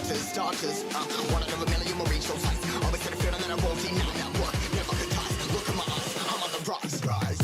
bosses, starters. One out of a million will reach those heights. Always had a feeling that I won't deny that work. Never ties. Look in my eyes. I'm on the rise. Rise.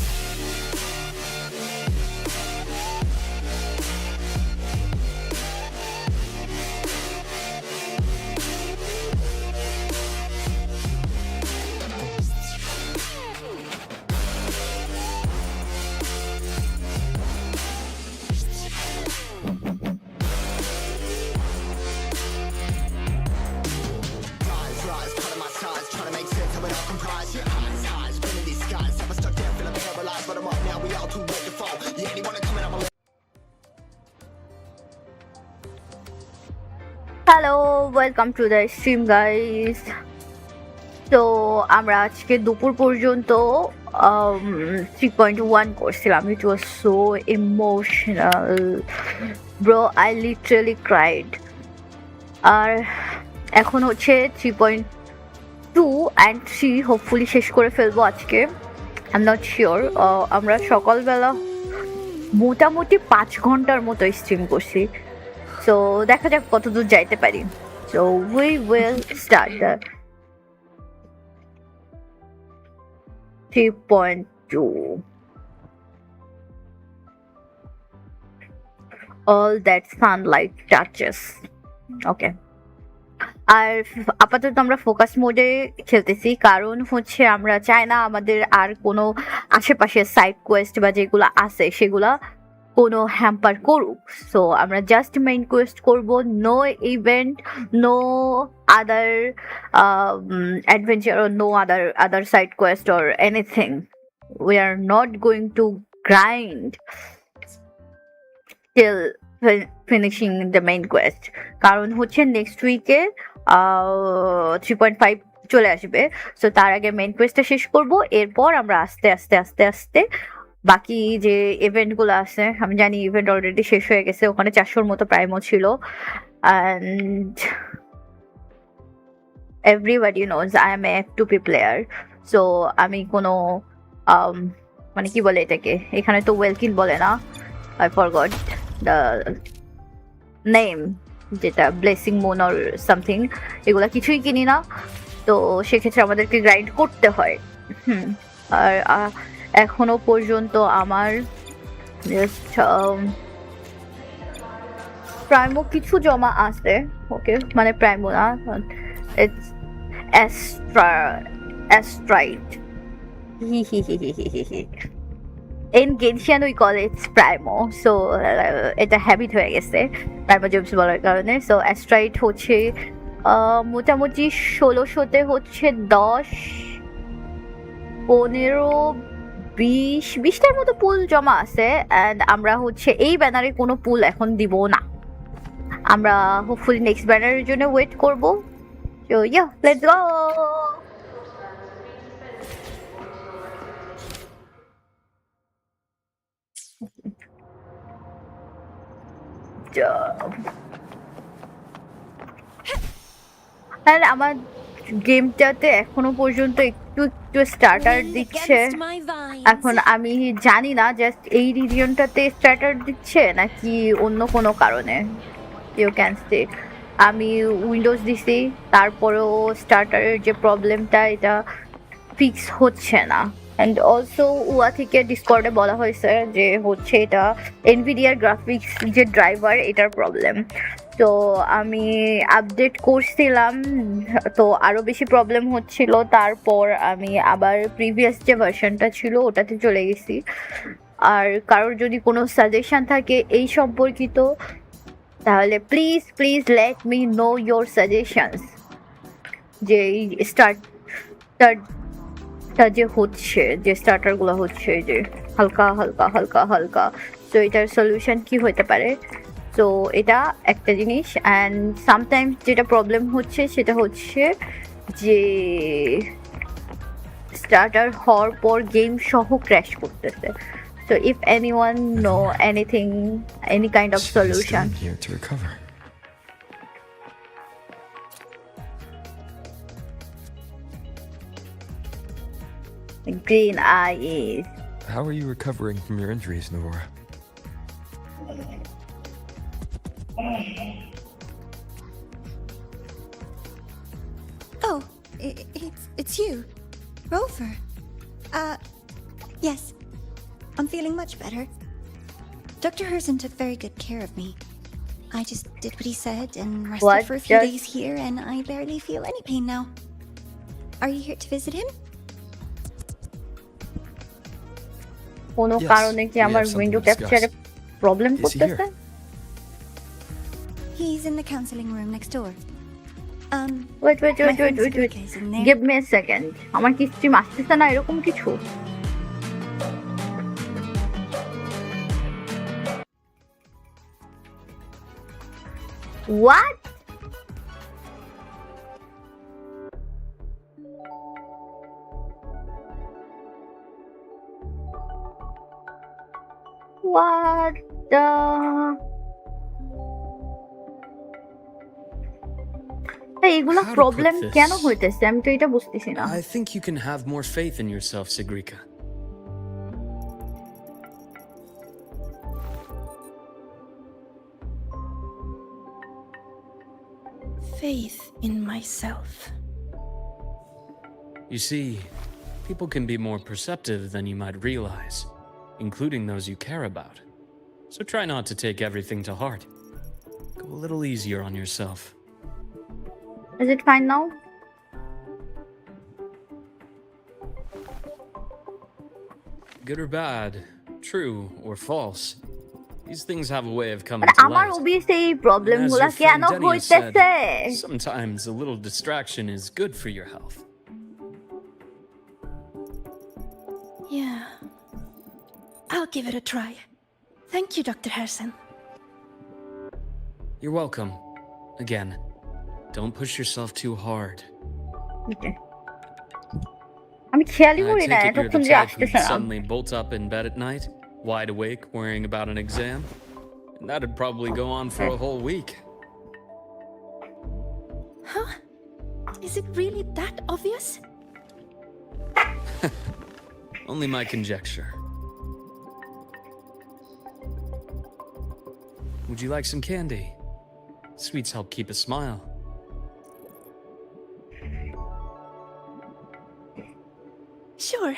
Hello, welcome to the stream guys. তো আমরা আজকে দুপুর পর্যন্ত 3.1 করছিলাম। It was so emotional bro, I literally cried. আর এখন হচ্ছে 3.2 and 3 hopefully শেষ করে ফেলবো আজকে। I am not sure. আমরা সকালবেলা মোটামুটি 5 ঘন্টার মতো স্ট্রিম করছি। So দেখা যাক কত দূর যাইতে পারি। So we will start the 3.2. All that sunlight touches. Okay. আর আপাতত আমরা ফোকাস মোডে খেলতেছি, কারণ হচ্ছে আমরা চাই না আমাদের আর কোনো আশেপাশে সাইড কোয়েস্ট বা যেগুলো আছে সেগুলা কোনো হ্যাম্পার করুক। সো আমরা জাস্ট মেইন কোয়েস্ট করব, no event, no other adventure, no other side quest or anything. We are not going to grind till finishing the main quest. কারণ হচ্ছে নেক্সট উইকে 3.5 চলে আসবে। সো তার আগে মেইন কোয়েস্টটা শেষ করব, এরপর আমরা আস্তে আস্তে আস্তে আস্তে বাকি যে ইভেন্টগুলো আছে, আমি জানি ইভেন্ট অলরেডি শেষ হয়ে গেছে, ওখানে 400-র মতো প্রাইমও ছিল। And everybody knows I M A F2P player. So আমি কোনো মানে কি বলে এটাকে, এখানে তো ওয়েলকিন বলে না, আই ফরগট দ্য নেম, যেটা ব্লেসিং মুন অর সামথিং, এগুলা কিছুই কিনি না। তো সেক্ষেত্রে আমাদেরকে গ্রাইন্ড করতে হয়। আর এখনো পর্যন্ত আমার প্রাইমো কিছু জমা আছে। ওকে, মানে প্রাইমো না, it's astrite. In Genshin we call it's primo. So এটা হ্যাবিট হয়ে গেছে প্রাইমো জেমস বলার কারণে। সো অ্যাস্ট্রাইট হচ্ছে মোটামুটি 1600-তে হচ্ছে 10, 15, 20টার মতো পুল জমা আছে। অ্যান্ড আমরা হচ্ছে এই ব্যানারে কোনো পুল এখন দিব না, আমরা হোপফুলি নেক্সট ব্যানারের জন্য ওয়েট করবো। So yeah, let's go. আমার গেমটাতে এখনো পর্যন্ত একটু একটু স্টার্টার দিচ্ছে। এখন আমি জানি না জাস্ট এই রিজিয়নটাতে স্টার্টার দিচ্ছে নাকি অন্য কোনো কারণে। ইউ ক্যান সে আমি উইন্ডোজ দিছি, তারপরেও স্টার্টারের যে প্রবলেমটা এটা ফিক্স হচ্ছে না। অ্যান্ড অলসো উয়া থেকে ডিসকর্ডে বলা হয়েছে যে হচ্ছে এটা এনভিডিয়ার গ্রাফিক্স যে ড্রাইভার, এটার প্রবলেম। তো আমি আপডেট করছিলাম, তো আরও বেশি প্রবলেম হচ্ছিল। তারপর আমি আবার প্রিভিয়াস যে ভার্সনটা ছিল ওটাতে চলে গেছি। আর কারোর যদি কোনো সাজেশন থাকে এই সম্পর্কিত, তাহলে please please let me know your suggestions. যে এই স্টার্টারটা যে হচ্ছে, যে স্টার্টারগুলো হচ্ছে যে হালকা হালকা হালকা হালকা, তো এটার সলিউশন কি হতে পারে? তো এটা একটা জিনিস। অ্যান্ড সামটাইমস যেটা প্রবলেম হচ্ছে সেটা হচ্ছে যে স্টার্টার হওয়ার পর গেম সহ ক্র্যাশ করতেছে। So if anyone know anything, any kind of solution. Here to recover. Green eyes. How are you recovering from your injuries, Nora? it's you, Rover. Yes. I'm feeling much better. Dr. Herson took very good care of me. I just did what he said and rested What for a few does- days here, and I barely feel any pain now. Are you here to visit him? কোনো Yes, কারণে কি we have আমার something window to ক্যাপচারে discuss. Problem Is he করতেছে? here? He's in the counseling room next door. Wait my friend Sabrika is in there. Give me a second. আমার কি stream আসতেছে না এরকম কিছু? What? What the? এইগুলো How to put problem this? কেন হইতেছে আমি তো এটা বুঝতেছি না। I think you can have more faith in yourself, Sagrika. Faith in myself. You see, people can be more perceptive than you might realize, including those you care about. So try not to take everything to heart. Go a little easier on yourself. Is it fine now? Good or bad, true or false, these things have a way of coming মানে to আমার light. Obviously এই And প্রবলেমগুলো as your কেন friend Denny has said, হইতেছে? sometimes a little distraction is good for your health. Yeah. I'll give it a try. Thank you, Dr. Harrison. You're welcome. Again, don't push yourself too hard. Okay. আমি খেয়ালই I করি না take it you're এতক্ষণ the যে type who'd আসতেছে না। suddenly bolt up in bed at night, wide awake, worrying about an exam. And that'd probably go on for a whole week. Huh? Is it really that obvious? Only my conjecture. Would you like some candy? Sweets help keep a smile. Sure.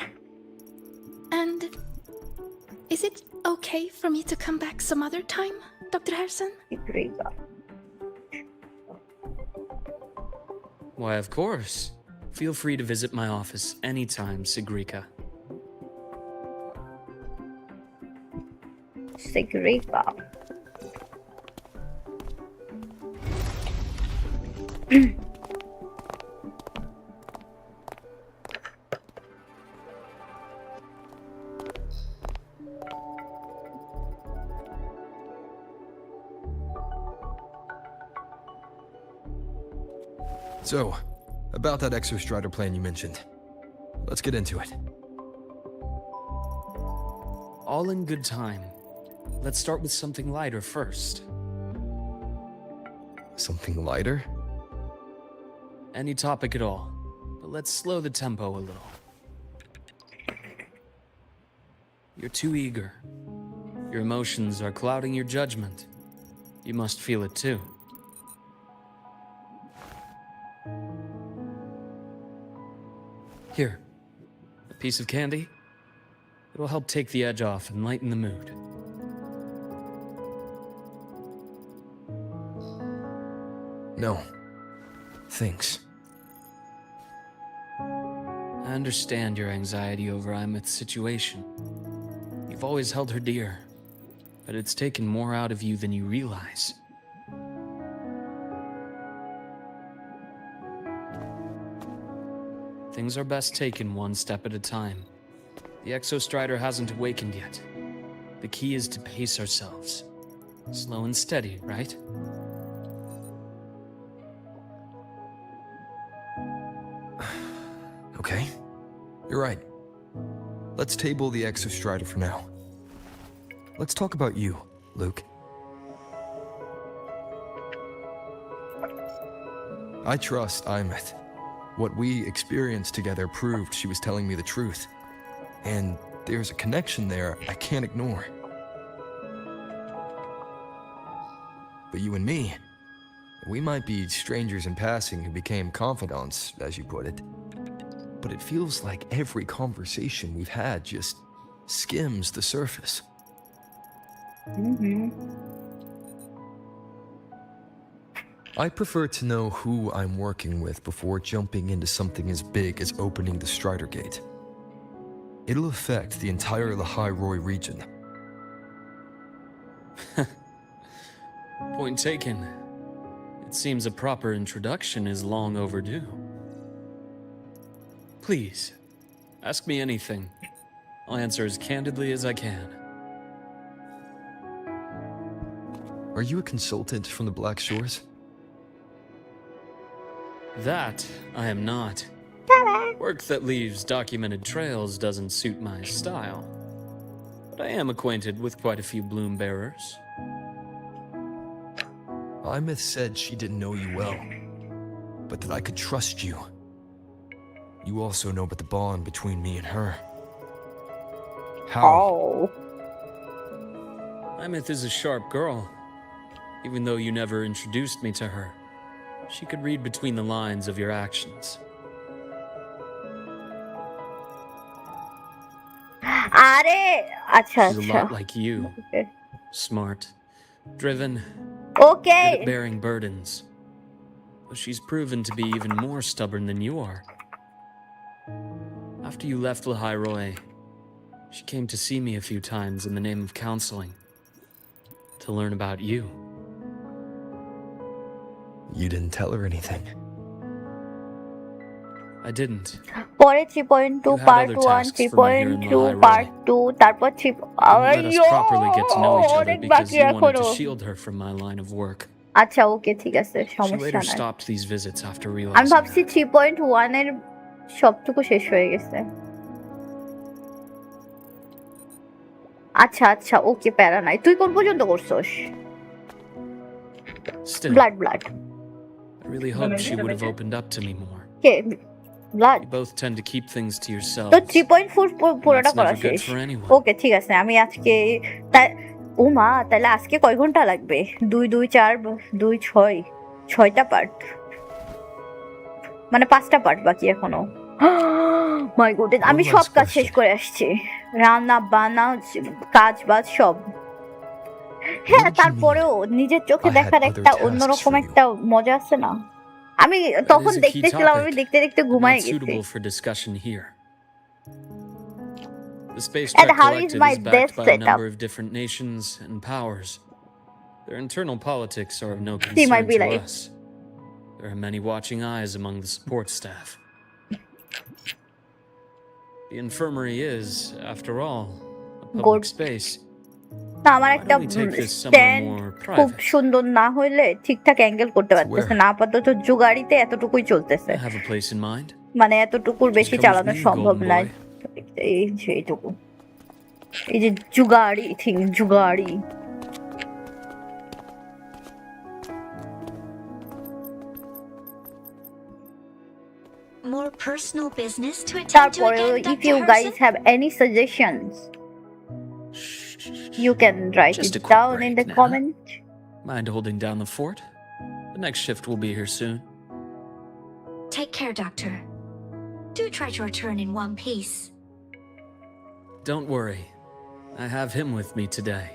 And is it okay for me to come back some other time, Dr. Harrison? Why, of course. Feel free to visit my office anytime, Sigrika. Sigrika. So, about that exostrider plan you mentioned. Let's get into it. All in good time. Let's start with something lighter first. Something lighter? Any topic at all. But let's slow the tempo a little. You're too eager. Your emotions are clouding your judgment. You must feel it too. Here, a piece of candy. It'll help take the edge off and lighten the mood. No. Thanks. I understand your anxiety over Imeth's situation. You've always held her dear, but it's taken more out of you than you realize. Things are best taken one step at a time. The Exostrider hasn't awakened yet. The key is to pace ourselves. Slow and steady, right? Okay. You're right. Let's table the Exostrider for now. Let's talk about you, Luke. I trust Imeth. What we experienced together proved she was telling me the truth. And there's a connection there I can't ignore. But you and me, We might be strangers in passing who became confidants, as you put it. But it feels like every conversation we've had just skims the surface. I prefer to know who I'm working with before jumping into something as big as opening the Strider Gate. It'll affect the entire Lahai Roi region. Point taken. It seems a proper introduction is long overdue. Please, ask me anything. I'll answer as candidly as I can. Are you a consultant from the Black Shores? That I am not. Work that leaves documented trails doesn't suit my style. But I am acquainted with quite a few bloom bearers. Imeth said she didn't know you well, but that I could trust you. You also know about the bond between me and her. How? Oh. Imeth is a sharp girl. Even though you never introduced me to her, she could read between the lines of your actions. আরে আচ্ছা She's a আচ্ছা lot like you. Smart, driven, okay good at bearing burdens. But she's proven to be even more stubborn than you are. After you left Lahai Roi, she came to see me a few times in the name of counseling. To learn about you. You didn't tell her anything. I didn't. পরে 3.2 You had part other 1 tasks for me here in 3.2 Lahai Roi. Part 2 তারপর 3 You let us properly get to know each other অনেক because বাকি you wanted এখনো to shield her from my line of work. আচ্ছা ওকে ঠিক আছে She সমস্যা later নাই stopped these visits after আমি realizing ভাবছি that. 3.1 এর সবটুকু শেষ হয়ে গেছে আচ্ছা আচ্ছা ওকে প্যারা নাই তুই কোন পর্যন্ত করছস Still, blood I really hoped she would have opened up to me more. K blood You both tend to keep things to yourselves. তো 3.4 পুরোটা That's করা never good শেষ for anyone. ওকে ঠিক আছে আমি আজকে ও মা তাহলে আজকে কয় ঘন্টা লাগবে 2 4 2 6 6টা পার্ট মানে 5টা পার্ট বাকি এখনো মাই গড আমি One সব last কাজ শেষ question. করে আসছি রান্না বান্না কাজ বাজ সব হ্যাঁ What did you তারপরেও নিজের চোখে I had দেখার other একটা tasks অন্যরকম for you. একটা মজা আছে না আমি তখন is a key দেখতেছিলাম আমি topic, দেখতে দেখতে but ঘুমায় not গেছি suitable for discussion here. The Space And Trek how is Collective my is backed desk by a setup? number of different nations and powers. Their internal politics are of no See my concern to life. us. There are many watching eyes among the support staff. The infirmary is, after all, a public Good. space. না আমার Why একটা don't we take this somewhere stand more খুব private? সুন্দর না হইলে ঠিকঠাক angle করতে পারতেছে where? না আপাতত জুগাড়িতে এতটুকুই চলতেছে I have a place in mind. মানে এতটুকুর Just বেশি come with চালানো me, সম্ভব golden না boy. এই যে এইটুকু এই যে জুগাড়ি thing জুগাড়ি More personal business to attend to তারপরেও again, if Dr. you guys Harrison? have any suggestions you can write Just a it quick down in break the now. comment. Mind holding down the fort? The next shift will be here soon. Take care, Doctor. Do try to return in one piece. Don't worry. I have him with me today.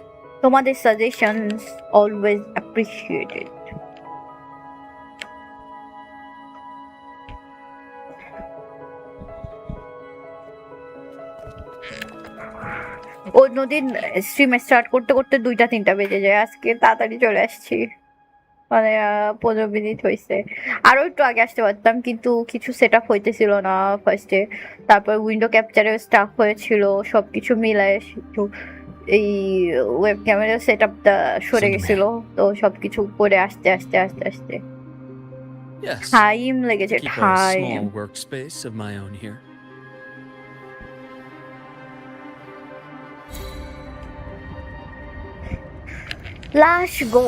তোমাদের suggestions always appreciated. অন্যদিন stream start করতে করতে 2টা 3টা বেজে যায় আজকে তাড়াতাড়ি চলে আসছি মানে 15 মিনিট হয়েছে আরো একটু আগে আসতে পারতাম কিন্তু কিছু সেট আপ হইতেছিল না ফার্স্টে তারপর উইন্ডো ক্যাপচারে স্টাফ হয়েছিল সবকিছু মিলায় একটু এই ওয়েব ক্যামেরা সেট আপটা সরে গেছিল তো সবকিছু করে আসতে আসতে আসতে আসতে Yes. টাইম লেগেছে Keep a time small workspace of my own here. Let's go.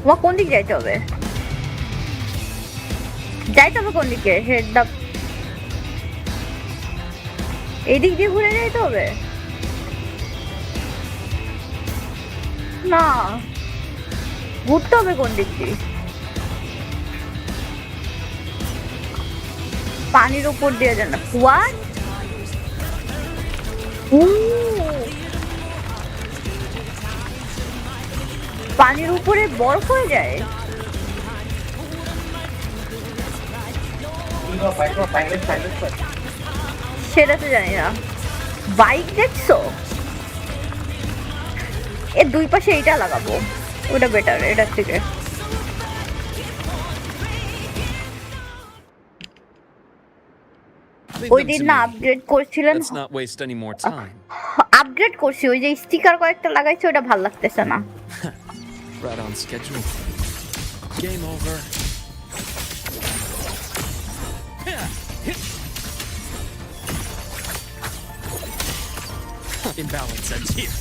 তোমার কোন দিকে যাইতে হবে কোন দিকে হেড দা এই দিক দিয়ে ঘুরে যাইতে হবে না, ঘুরতে হবে কোন দিক দিয়ে? পানির উপর দিয়ে যায় না? হোয়াট? পানির উপরে বরফ হয়ে যায়? সেটা তো জানি না। বাইক দেখছো? এর দুই পাশে এইটা লাগাবো, ওটা বেটার এটার থেকে। Leave ওই them দিন to না me. আপগ্রেড করছিলেন, Let's not waste any more time. Upgrade করছি, ওই যে স্টিকার কয়েকটা লাগাইছে ওটা ভাল লাগতেছে না। Right on schedule. Game over. Imbalance ends here.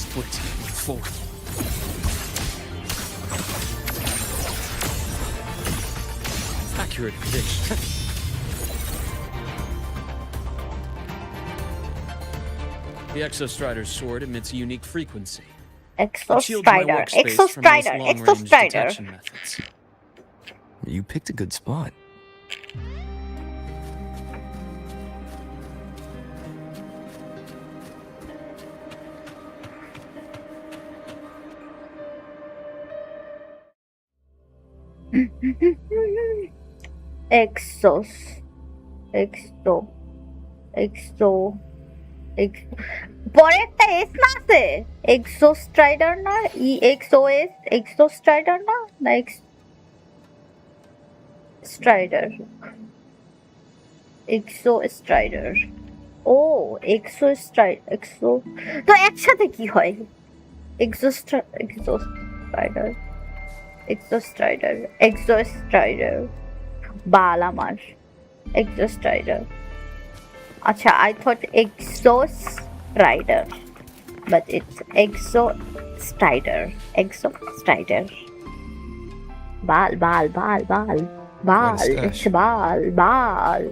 Split forward. Accurate prediction. The Exostrider's sword emits a unique frequency. It shields my Exostrider, workspace from most Exostrider, long-range Exostrider. detection methods. You picked a good spot. Exos, exo, exo, পরে একটা S না আছে? এক্সোস্ট্রাইডার না? ই এক্সও S, এক্সোস্ট্রাইডার না? না x স্ট্রাইডার, Exo স্ট্রাইডার। ও Exo stride, Exo তো একসাথে কি হয়? এক্সোস্ট্রাইডার, এক্সোস্ট্রাইডার, এক্সোস্ট্রাইডার, বাল আমার। এক্সোস্ট্রাইডার, আচ্ছা, I thought exostrider, but it's exostrider, exostrider. Bal, bal, bal, bal, bal, What a it's stash. bal, bal.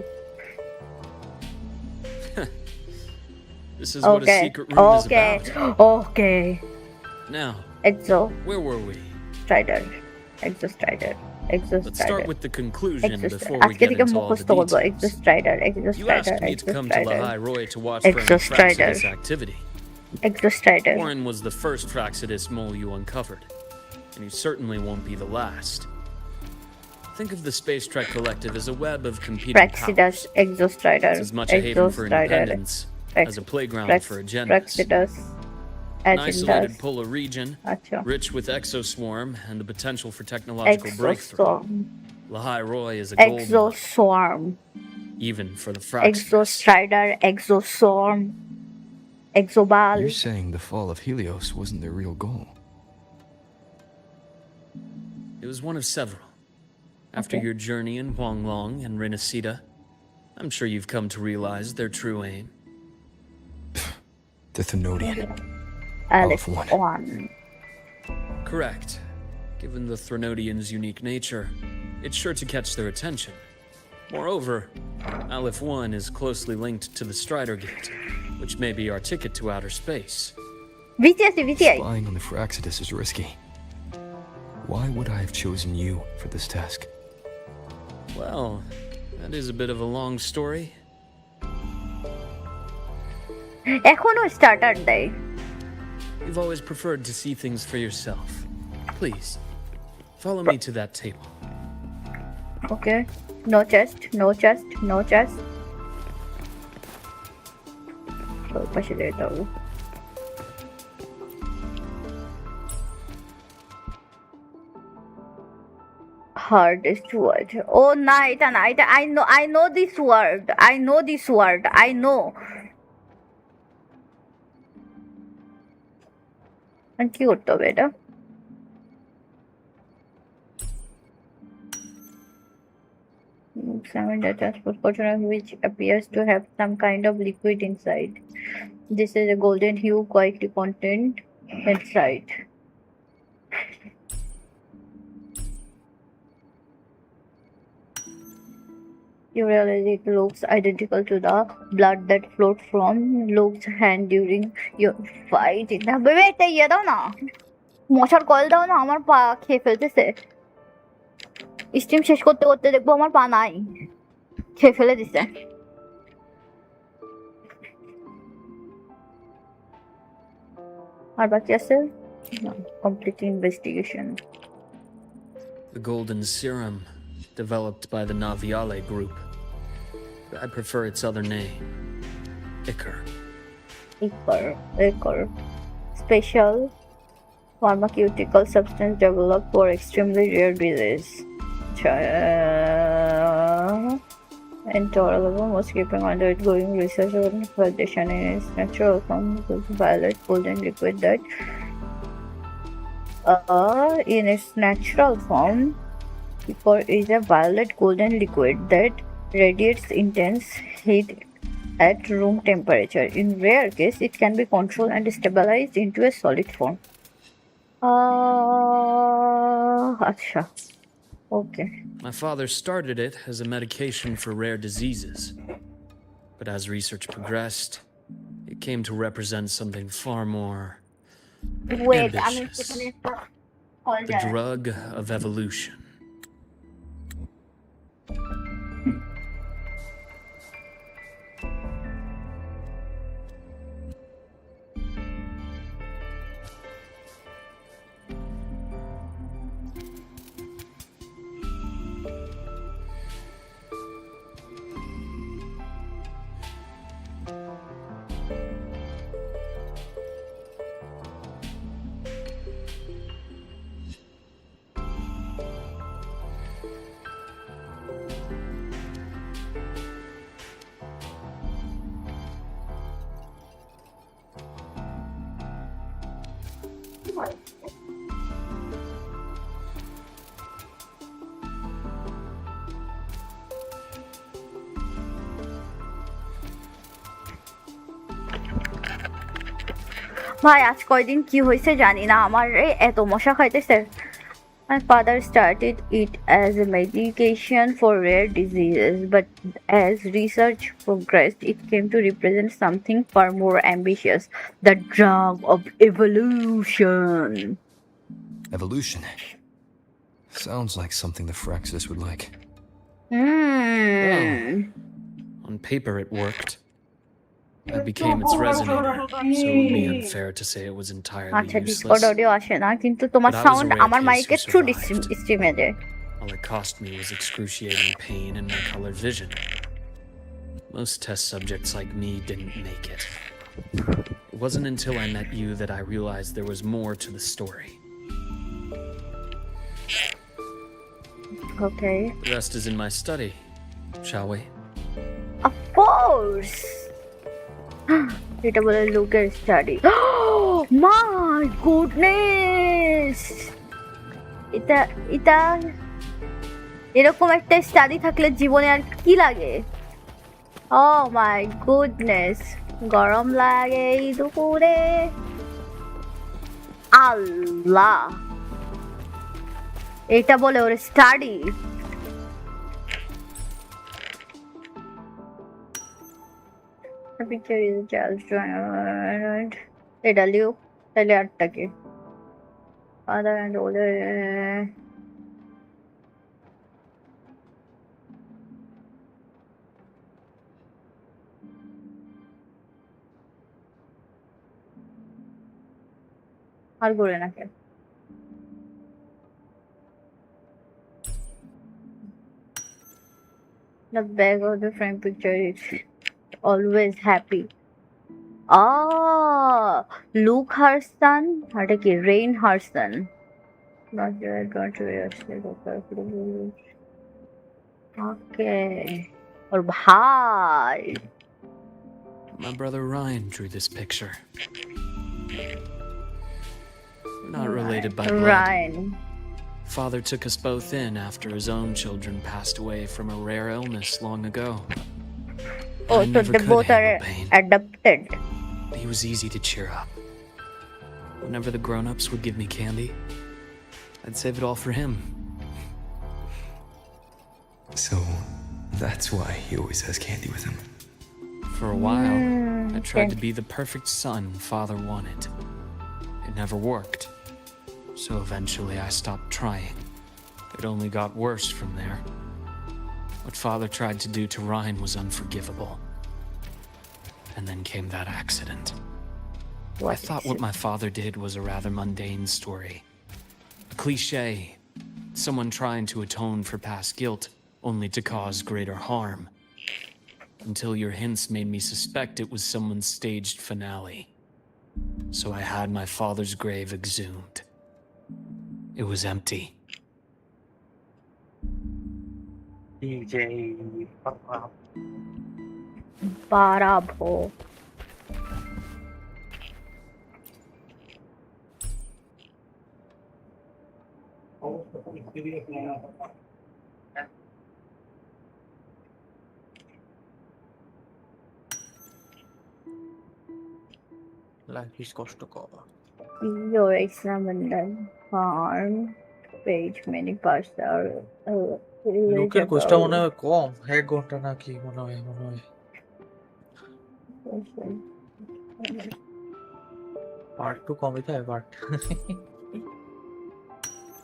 This is what a Okay, secret room is okay, about. okay. Now, where were we? Exostrider, exostrider, Let's start exostrider. with the conclusion before we আজকে get থেকে into all the মুখস্থ করবো। details. exostrider, You exostrider, asked me to come to exostrider, Lahai Roi to watch for any Exostrider. Fraxidus activity. exostrider. Warren was the first Fraxidus mole you uncovered, and you certainly won't be the last. Think of the Space Trek Collective as a web of competing Praxidus, powers. exostrider, It's as much a haven for exostrider, independence as a playground for agendas. Praxidus, An isolated agendas, polar region, আচ্ছা, rich with exoswarm and the potential for technological breakthrough. exoswarm, Lahai Roi is a gold mine, exoswarm, even for the Fraxidus. exostrider, exoswarm, exobal. You're saying the fall of Helios wasn't their real goal. It was one of several. After Okay. your journey in Huanglong and Renacida, I'm sure you've come to realize their true aim. The Thenodian. Alex One. one. Correct. Given the Threnodians' unique nature, it's sure to catch their attention. Moreover, Aleph 1 is closely linked to the Strider Gate, which may be our ticket to outer space. VTI, VTI. Spying on the Fraxidus is risky. Why would I have chosen you for this task? Well, that is a bit of a long story. এখনো starter দেয়। You've always preferred to see things for yourself. Please, follow me to that table. Okay. No chest, no chest, no chest. ওই পাশে যেতে হবে। Hardest word. Oh না, এটা না, এটা I know this word. I know this word. I know. আর কি করতে হবে এটা? Examine the transport container which appears to have some kind of liquid inside. This is a golden hue, quietly contained inside. You realize it looks identical to the blood that flowed from Luke's hand during your fight. না বেবে এটা ইয়ে দাও না, মশার coil দাও না, আমার পা খেয়ে ফেলতেছে। স্টিম শেষ করতে করতে দেখবো আমার পা নাই, খেয়ে ফেলে দিছে। আর বাকি আছে complete investigation. The golden serum, developed by the Naviale group. I prefer its other name, Ichor. Ichor. Special pharmaceutical substance developed for extremely rare disease. Intolerable was keeping undergoing research on validation in its natural form with violet golden liquid that in its natural form Ichor is a violet golden liquid that radiates intense heat at room temperature. In rare case, it can be controlled and stabilized into a solid form. Acha. Okay. My father started it as a medication for rare diseases. But as research progressed, it came to represent something far more Wait, ambitious. The drug of evolution. ভাই আজ কয়দিন কি হয়েছে জানি না, আমার এত মশা খাইতেছে। My father started it as a medication for rare diseases, but as research progressed, it came to represent something far more ambitious, the drug of evolution. Evolution. Sounds like something the Phyrexis would like. On paper, it worked. I became its resonator, so it would be unfair to say it was entirely আচ্ছা Discord useless. Audio আসে না, কিন্তু তোমার But I was a sound rare আমার case মাইকে who through survived. স্ট্রিমে যায়। All it cost me was excruciating pain and my colored vision. Most test subjects like me didn't make it. It wasn't until I met you that I realized there was more to the story. Okay. The rest is in my study, shall we? Of course. এটা বলে লুকের study. My goodness, এটা এটা এরকম একটা study থাকলে জীবনে আর কি লাগে। ও মাই গুডনেস, গরম লাগে এই দুপুরে। আল্লাহ, এটা বলে ওর study. The picture is a child's drawing. এটা লিও তাহলে আটটাকে father and older আর করে না কেন। The back of the frame picture is always happy. Luke her son, এটা কি Rain her son. Not yet, got to Okay. और भाई My brother Ryan drew this picture. We're not related by blood. Ryan. Father took us both in after his own children passed away from a rare illness long ago. Oh, I so never they could both are handle pain. adopted. He was easy to cheer up. Whenever the grown-ups would give me candy, I'd save it all for him. So, That's why he always has candy with him. For a while, I tried to okay. be the perfect son Father wanted. It never worked. So eventually I stopped trying. It only got worse from there. What Father tried to do to Ryan was unforgivable. And then came that accident. I thought what my father did was a rather mundane story. A cliche. Someone trying to atone for past guilt, only to cause greater harm. Until your hints made me suspect it was someone's staged finale. So I had my father's grave exhumed. It was empty. DJ Bravo. Life is কষ্টকর। Your examined farm page many parts are লোকের কোর্সটা মনে হয় কম, 1 ঘন্টা নাকি মনে হয় part 2 কমই থাকে পার্ট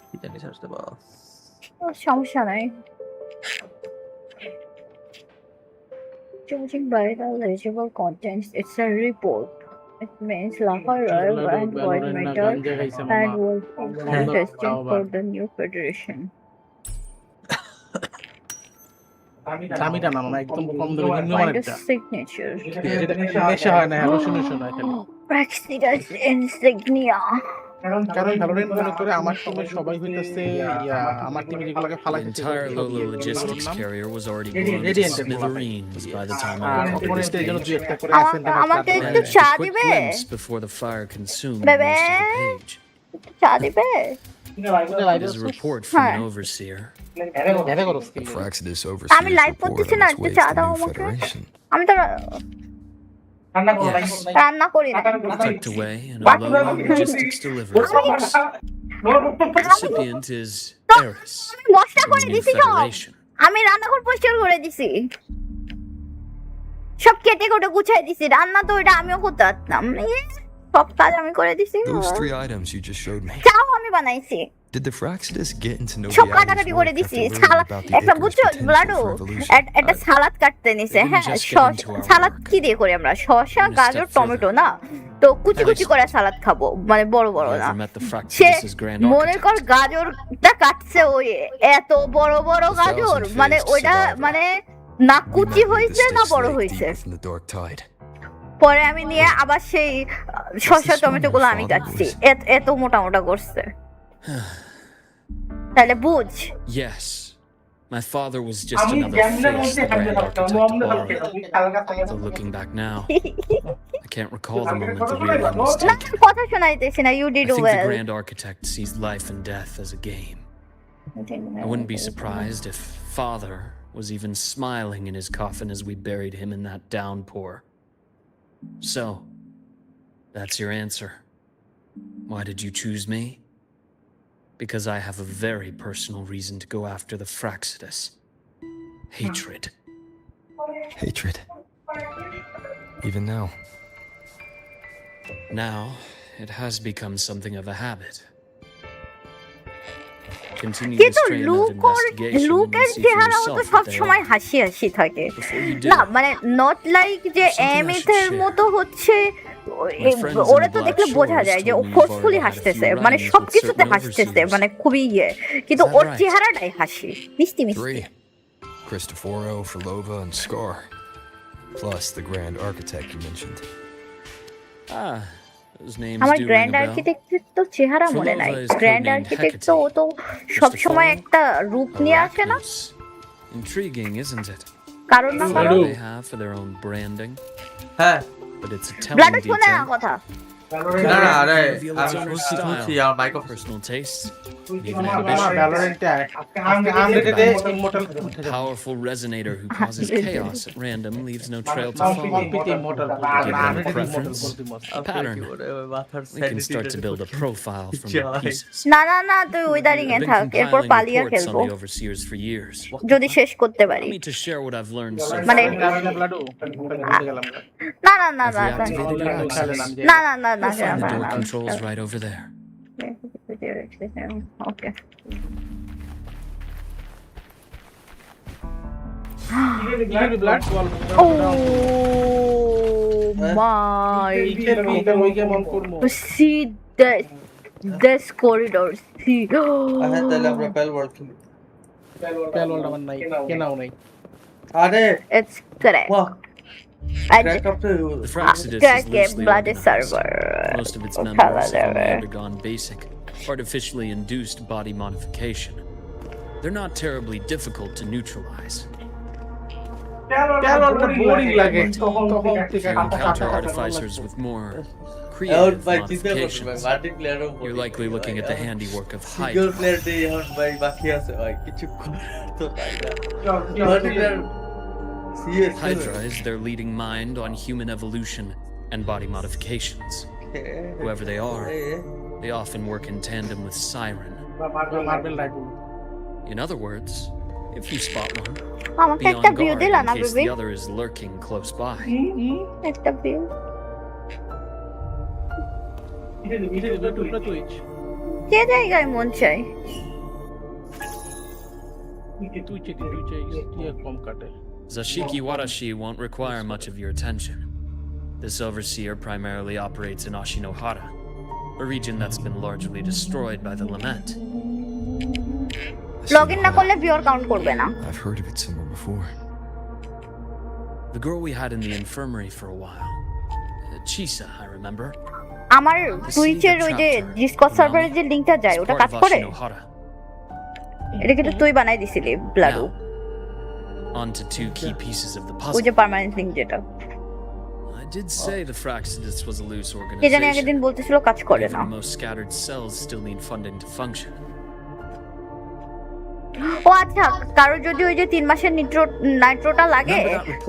কি জানি সার্চতে পারো। সমস্যা নাই judging by the legible contents it's a report. It means Lahai Roi and Void Matter and was testing for the new federation. দামিটা না মানে একদম কম দামি নিম্ন Find a মানেরটা signature. যেটা নেশা হয় না হ্যালোসিনেশন হয় খালি Praxidas insignia. কারণ ভ্যালোরেন্ট মনে করে আমার টিমের সবাই হইতাছে আমার টিমে যেগুলোকে The ফালাইতেছে entire Lolo logistics carrier was already blown to Radiant smithereens by the time I recovered অপোনেন্টের this জন্য page. দুই একটা করে আমাকে অ্যাসেন্ট আমাকে একটু Managed চা a quick দিবে glimpse before the fire consumed Bebe? most of the page. চা দিবে It is a report from an Hi. overseer. দেখা করো The Fraxidus আমি oversees লাইভ report করতেছি on না its একটু ways চা to দাও new আমাকে federation. আমি তো Yes, রান্না করি না tucked away in a Lolo logistics delivery box. The recipient is Eris আমি মশলা from করে the new দিছি সব federation. আমি রান্নাঘর পরিষ্কার করে দিছি সব কেটে কোটে গুছাই দিছি রান্না তো এটা আমিও করতে পারতাম সব কাজ আমি করে দিছি Those 3 items you just showed me. চাও আমি বানাইছি Did the Fraxidus get into know সব the কাটাকাটি করে Ali's দিছি work after salad learning about the একটা Icarus বুঝছো potential ব্লাডো for evolution? একটা সালাদ কাটতে নিছে They didn't হ্যাঁ just get into our salad work. কি দিয়ে করি আমরা শসা Even a গাজর step টমেটো further. না তো কুচি কুচি করে সালাদ খাবো মানে বড় বড় Have you না ever met the say Fraxidus' grand মনে কর architect? গাজরটা কাটছে ওই এত বড় বড় গাজর মানে ওইটা মানে না কুচি You might be the হয়েছে না sticks বড় leg হয়েছে deep from the dark tide. পরে আমি নিয়ে আবার সেই শসা this টমেটো one গুলো your আমি father কাটছি was- এত মোটা মোটা করছে তাহলে বুঝ Yes. My father was just another face the grand architect borrowed. Though looking back now, I can't recall the moment the real one was না taken. কথা শোনাইতেছি না you I did think the well grand architect sees life and death as a game. I wouldn't be surprised if father was even smiling in his coffin as we buried him in that downpour. So, that's your answer. Why did you choose me? Because I have a very personal reason to go after the Fraxidus. Hatred. Hatred. Even now. Now, it has become something of a habit. Continue this কিন্তু train of লুকের investigation and you'll see for চেহারা তো yourself সব what they সময় are. হাসি হাসি থাকে Before you do, না মানে নট লাইক যে Something I should এমিথের share. মতো হচ্ছে My friends in ওরা the তো Black দেখলে বোঝা Shores যায় যে ও told me you've forcefully already had a হাসতেছে few মানে run-ins with সবকিছুতে certain হাসতেছে overseers. মানে খুবই কিন্তু that ওর right? চেহারাটাই হাসি মিষ্টি মিষ্টি 3. Cristoforo, Ferlova, and Scar. Plus the Grand Architect you mentioned. Ah, those names আমার do ring grand a bell. আর্কিটেক্টের তো চেহারা মনে নাই Ferlova is grand codenamed architect তো ও Hecate. তো সব সময় একটা রূপ নিয়ে আসে না Arachnos. Intriguing, isn't it? কারণ না That's কারণ what they have for their own branding. হ্যাঁ But it's a blood telling শোনে না detail. কথা না না আরে Reveal আমি its owner's শুনছি style, আর mic off personal tastes, even আমার ambition. ভ্যালোরেন্টে আনরেটেডে immortal A powerful resonator who causes chaos at random leaves no trail to follow. Complete immortal Give them a unrated immortal preference, বলতে মস্ত a pattern. মাথার We can start to build a profile from the Joy. pieces. না না না তুই Wuthering A I've been থাক, এরপর compiling Palia reports on খেলবো the overseers for years. যদি শেষ করতে পারি। Allow me to share what I've learned so মানে far. লাডু বলতে গেলাম না না না না Have না reactivated your access. না না না না Find the door না controls right over there. Okay blood বল ও মাই ওইকে মন করব see this corridor see আচ্ছা তাহলে আমরা পেল ওয়ার্ড খেলি পেলওয়াল আমার নাই কেনাও নাই আরে it's correct বাহ I ক্র্যাক আপ তো The Fraxidus crack is a loosely bloody organized. server Most of its Okay, members have whatever. only undergone basic, artificially induced body modification. They're not terribly difficult to neutralize. পেলওয়ালটা boring লাগে তখন If থেকে you encounter artificers with more এখন creative ভাই চিন্তা করতে ভাই modifications, multi প্লেয়ারও you're likely looking at the handiwork of single Hydra. Player দিয়ে এখন ভাই বাকি আছে ভাই কিছু তো তাই না multi player CS Hydra is their leading mind on human evolution and body modifications. Whoever they are, they often work in tandem with Siren. Marble rifle In other words, if you spot one, আমাকে be একটা on view guard দিলা in না case baby the other is lurking close by. একটা view Twitch কে জায়গায় মন চাই টুইচে কি কম কাটে Zashiki Warashi won't require much of your attention. This overseer primarily operates in Ashinohara, a region that's been largely destroyed by the lament. Log in না করলে ভিউর count করবে না I've heard of it somewhere before. The girl we had in the infirmary for a while, Chisa, I remember. আমার টুইচের ওই যে Discord সার্ভারের যে লিংকটা যায় It's ওটা part কাজ of করে Ashinohara. এটা কিন্তু তুই বানাই দিছিলি ব্লাডু On to two key pieces of the ওই puzzle. যে পার্মানেন্ট লিংক যেটা I did say the Fraxidus was a loose কে জানি আগের দিন organization. বলতেছিল কাজ করে Even না the most scattered cells still need funding to function. ও আচ্ছা কারো যদি ওই যে 3 মাসের নাইট্রোটা লাগে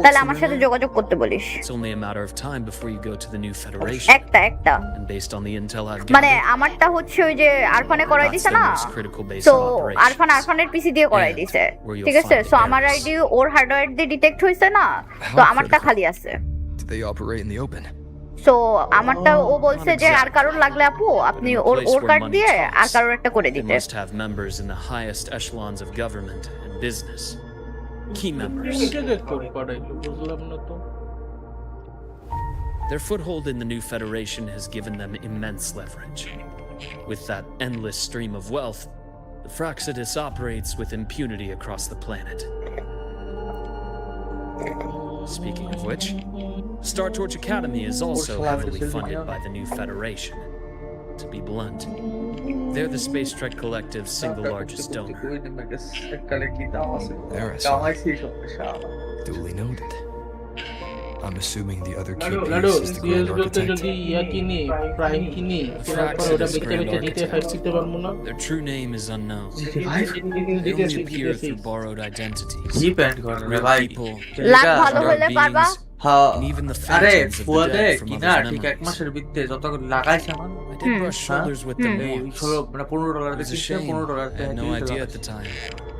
তাহলে আমার সাথে যোগাযোগ করতে বলিস It's only a matter of time before you go to the new Federation. একটা And based on the intel I've মানে gathered, আমারটা হচ্ছে ওই যে আরফানে করাই that's দিছে the না most critical base তো of operations. আরফানের পিসি দিয়ে করাই And দিছে where you'll ঠিক আছে find সো the আমার errors. আইডি ওর হার্ডওয়্যার দিয়ে ডিটেক্ট হইছে না তো How আমারটা critical? খালি আছে Do they operate in the open? So আমারটা ও বলছে যে আর কারোর লাগলে আপু আপনি ওর ওর কার্ড দিয়ে আর কারোর একটা করে They দিতে must have members in the highest echelons of government and business. Key members. এটা দেখো করাইলো বুঝলাম না তো Their foothold in the new Federation has given them immense leverage. With that endless stream of wealth, the Fraxidus operates with impunity across the planet. Speaking of which, Star Torch Academy is also heavily funded by the new Federation. To be blunt, they're the Space Trek Collective's single largest donor. Duly noted. I'm assuming the other key laddoo piece is the CS Grand বলতে Architect. যদি ইয়া কিনি prime কিনি কেনার পর ওটা বেচে বেচে দিতে ফাইভ দিতে পারবো না Their true name is unknown. They only appear through borrowed identities. Depend করে রে They're ভাই people, লাখ এটা ভালো they're হলে পারবা beings, হ্যাঁ and even the আরে phantoms of the ফুয়াদে dead from কিনা others' ঠিক এক memories. মাসের ভিতরে যত করে লাগাইছে আমার I did brush shoulders with them এই once. ষোলো মানে $15 It was a দিচ্ছে shame. $15 I had no idea at the time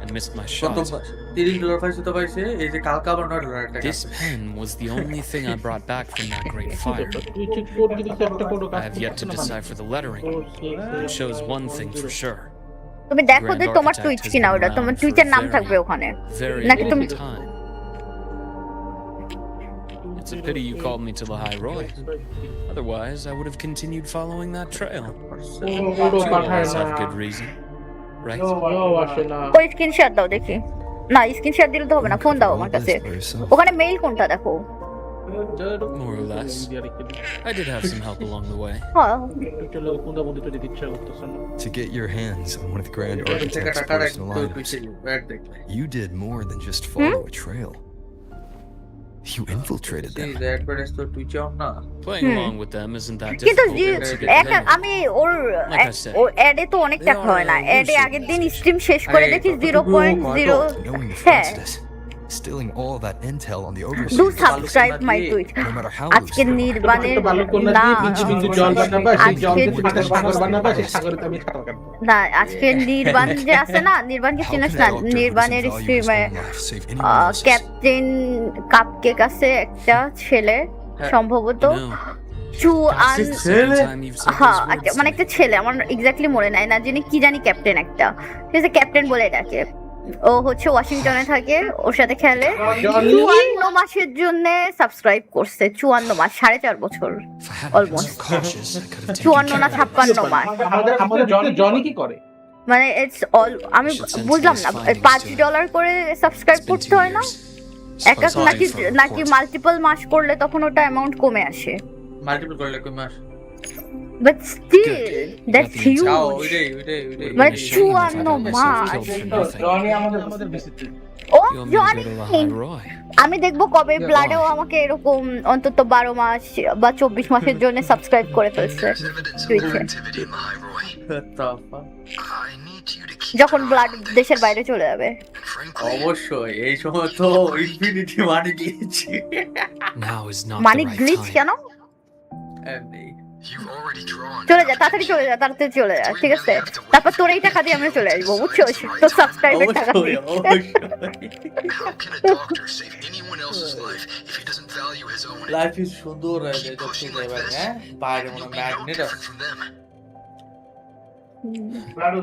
and missed my কত shot. $30 পাইছে তো পাইছে এই যে কালকে আবার $9 টাকা This pen was the only thing I brought back from that great fire. টুইচে কোড দিতে একটা code I have yet to decipher the lettering. It shows one thing for sure. তুমি দেখো যে তোমার টুইচ কিনা ওটা তোমার টুইচের নাম থাকবে ওখানে Very নাকি long তুমি time. It's a pity you called me to Lahai Roi. Otherwise, I would have continued following that trail. Code You পাঠায় always না have good reason, right? ও আসে না ওই স্ক্রিনশট দাও দেখি না স্ক্রিনশট দিলে তো হবে না ফোন দাও আমার কাছে ওখানে মেইল কোনটা দেখো More or less. I did have some help along the way. হ্যাঁ চলো কোনটা বলতে দিতে ইচ্ছা করতেছ না To get your hands on one of the Grand Architect's personal items, you did more than just follow a trail. You infiltrated সেই them. Advertise তো টুইচে অন না Playing along with them isn't that কিন্তু difficult once you get একটা the hang of it. আমি ওর Like I said, ওর অ্যাডে তো অনেক they টাকা are হয় না, a অ্যাডে loose আগের দিন organization. স্ট্রিম শেষ করে আরে, দেখি কতটুকু 0.0 Knowing the হ্যাঁ Francitus, stealing all that intel on the do overseas, subscribe my দিয়ে, টুইট no matter how আজকে loose. নির্বাণের বালুকন্যা না দিয়ে বিন্দু বিন্দু জল বানাবা, সেই জল দিয়ে আজকে মাছের সাগর বানাবা, সেই সাগরে আমি সাঁতার কাটবো। না আজকে নির্বাণ যে আছে না, নির্বাণকে How চিনিস can না, a doctor who নির্বাণের doesn't value his স্ট্রিমে own life save anyone else's? Captain cupcake আছে একটা ছেলে সম্ভবত You know, চুয়ান second time you've said হ্যাঁ those words মানে to একটা me. ছেলে, আমার এক্স্যাক্টলি মনে নাই না, যিনি কি জানি ক্যাপ্টেন একটা, ঠিক আছে ক্যাপ্টেন বলে ডাকে। ও হচ্ছে ওয়াশিংটনে থাকে, ওর সাথে খেলে। 54 মাসের জন্য সাবস্ক্রাইব করছে, 54 মাস, 4.5 বছর If I hadn't been almost. so cautious, I could have taken 54 না care of 56 মাস, আমাদের জনি কি করে? মানে ইটস অল, আমি বুঝলাম না, $5 করে সাবস্ক্রাইব It's been করতে 2 হয় না years. এক এক, নাকি নাকি মাল্টিপল মাস করলে তখন ওটা অ্যামাউন্ট কমে আসে, মাল্টিপল করলে কই মাস but still that's Got the huge, যাও ওইটাই মানে I'd be ashamed if I 54 got myself মাস। killed for nothing. জনি আমাদের ভিসিট। ও You want me to Johnny, go to Lahai Roi? আমি দেখবো কবে ব্লাডেও আমাকে এরকম অন্তত 12 মাস বা 24 মাসের জন্য সাবস্ক্রাইব করে ফেলছে There's evidence of Twitch. more activity in Lahai Roi. I need you to keep যখন your blood eye on things. দেশের বাইরে চলে যাবে। And frankly, অবশ্যই এই সময় তো ইনফিনিটি মানি দিয়েছি Now is not money the right glitch time. কেন? এমনি you've already drawn. চলে যা, তাড়াতাড়ি চলে যা, তাড়াতাড়ি চলে যা, ঠিক আছে? তারপর তোর এই টাকা দিয়ে আমরা চলে আসবো, বুঝছো? তোর সাবস্ক্রাইবের টাকা অবশ্যই দিয়ে। অবশ্যই How can a doctor save anyone else's life if he doesn't value his own? Life is সুন্দর হয়ে Keep যায় pushing যখন like this, হ্যাঁ বাইরে and মনে you'll be no magnet different আছে from them.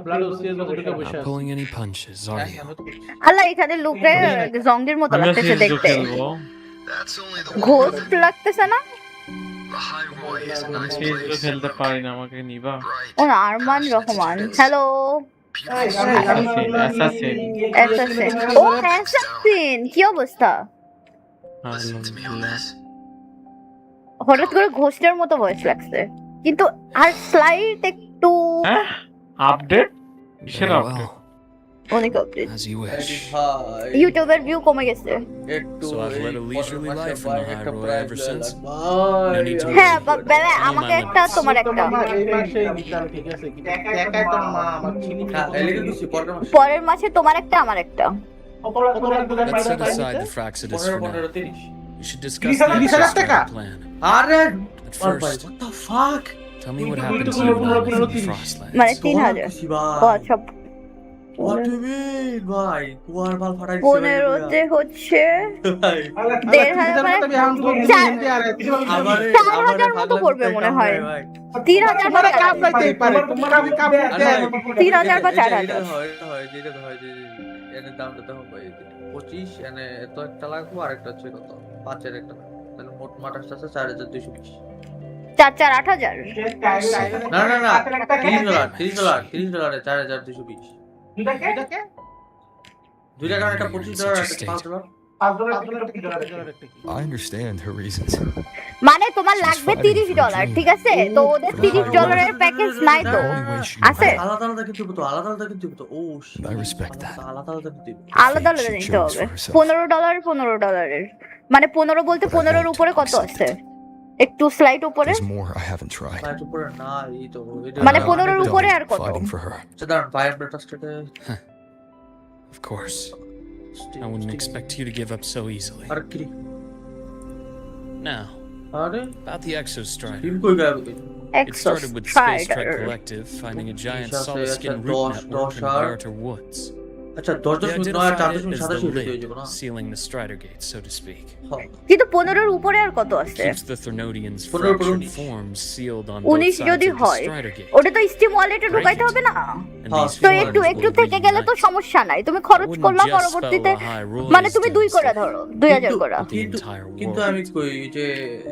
ব্লাড সিরিয়াস বলতে ঢুকে বসে Not আছে। pulling any punches, are হ্যাঁ, you? আমি তো বলছি। আল্লাহ, এখানে লোকরে জঙ্গির মতো লাগতেছে দেখতে, That's only the Ghosh one. লাগতেছে না? Lahai Roi is a nice ফেসবুকে place. খেলতে পারি না, আমাকে নিবা? Bright. ও না, Arman Rahman, hello. Assassin assassin, ও অ্যাসাসিন, কি অবস্থা? Listen to me on this. হঠাৎ করে ঘোষের মতো ভয়েস লাগছে, কিন্তু আর স্লাইড একটু হ্যাঁ আপডেট কিসের Very আপডেট? well, অনেক আপডেট। as you wish. ভাই ইউটিউবের ভিউ কমে গেছে। একটু So I've led a leisurely life in Lahai Roi ever since. ভাই No need to হ্যাঁ worry. বেলা, আমাকে একটা তোমার একটা, মা এই মাসে দিতাম, ঠিক আছে, কিন্তু একাই তো মা আমার চিনি হ্যাঁ এলিগে কিছু পরের মাসে পরের মাসে তোমার একটা আমার একটা। Let's set aside the Fraxidus for 15 now. 30 We should discuss the 30,000 exit টাকা? strategy plan. আরে But ভাই first, what the fuck tell me what happened to you while we were in the Frostlands. মানে 3000। খুশি ও ভাই আচ্ছা, what do you mean ভাই কুয়ার বাল ফাটাই 15তে হচ্ছে ভাই 1,500, মানে আমি হাম করতে চার- হিন্দি আর আমারে 4,000 মতো পড়বে মনে হয়। 3,000 বা তোমার কাপ 4,000, পাইতেই পারে, তোমার আমি কাপ করতে 3,000 বা 4,000। হয় যেটা হয় যে এনে দামটা তো ভাই 25 এনে এত একটা লাগবে আর একটা হচ্ছে কত 5 এর একটা তাহলে মোট মাটাস আছে 4220 4 4 8,000। না না না $30 $4020 দুইটা কারণ একটা $25 একটা $5 I understand her reasons. মানে তোমার লাগবে $30, ঠিক আছে? তো ওদের $30 প্যাকেজ নাই তো, The only way she knew আছে? how. আলাদা আলাদা কিন্তু তো আলাদা আলাদা কিন্তু তো ও I respect that. আলাদা আলাদা কিন্তু আলাদা আলাদা She নিতে chose হবে। for herself. $15 $15, মানে 15 বলতে 15-র উপরে কত আছে? একটু স্লাইড উপরে, There's more I haven't tried. বাইরে উপরে না এই তো মানে I'm 15-র উপরে আর কত? fighting for her. সাধারণ fire ব্রেটাস্টেডে Of course, I wouldn't expect you to give up so easily. আর কি Now, আরে about the Exostrider. টিম কই গাবে It started with Space Trek এক্সোস্ট্রাইডার। Collective finding a giant Yes, solid yes, skin yes, root DOS, network in DOS, the Outer Woods. আচ্ছা They 10.9 R identified it as the 4.87 হয়ে lid যাবে না sealing the Strider Gate, so to speak. হ্যাঁ কিন্তু 15-র উপরে আর কত It আছে? keeps the Thernodians' Put it up, fractured put it. forms sealed on 19 both sides যদি of the হয়, Strider Gate. ওটা তো স্টিম ওয়ালেটে ঢুকাইতে হবে না? And হ্যাঁ, these তো forms একটু will একটু থেকে গেলে তো reunite. সমস্যা নাই, তুমি I খরচ wouldn't করলা just পরবর্তীতে, spell Lahai Roi মানে তুমি 2 করে instead, ধরো, 2,000 করে। but the entire কিন্তু world. আমি কই যে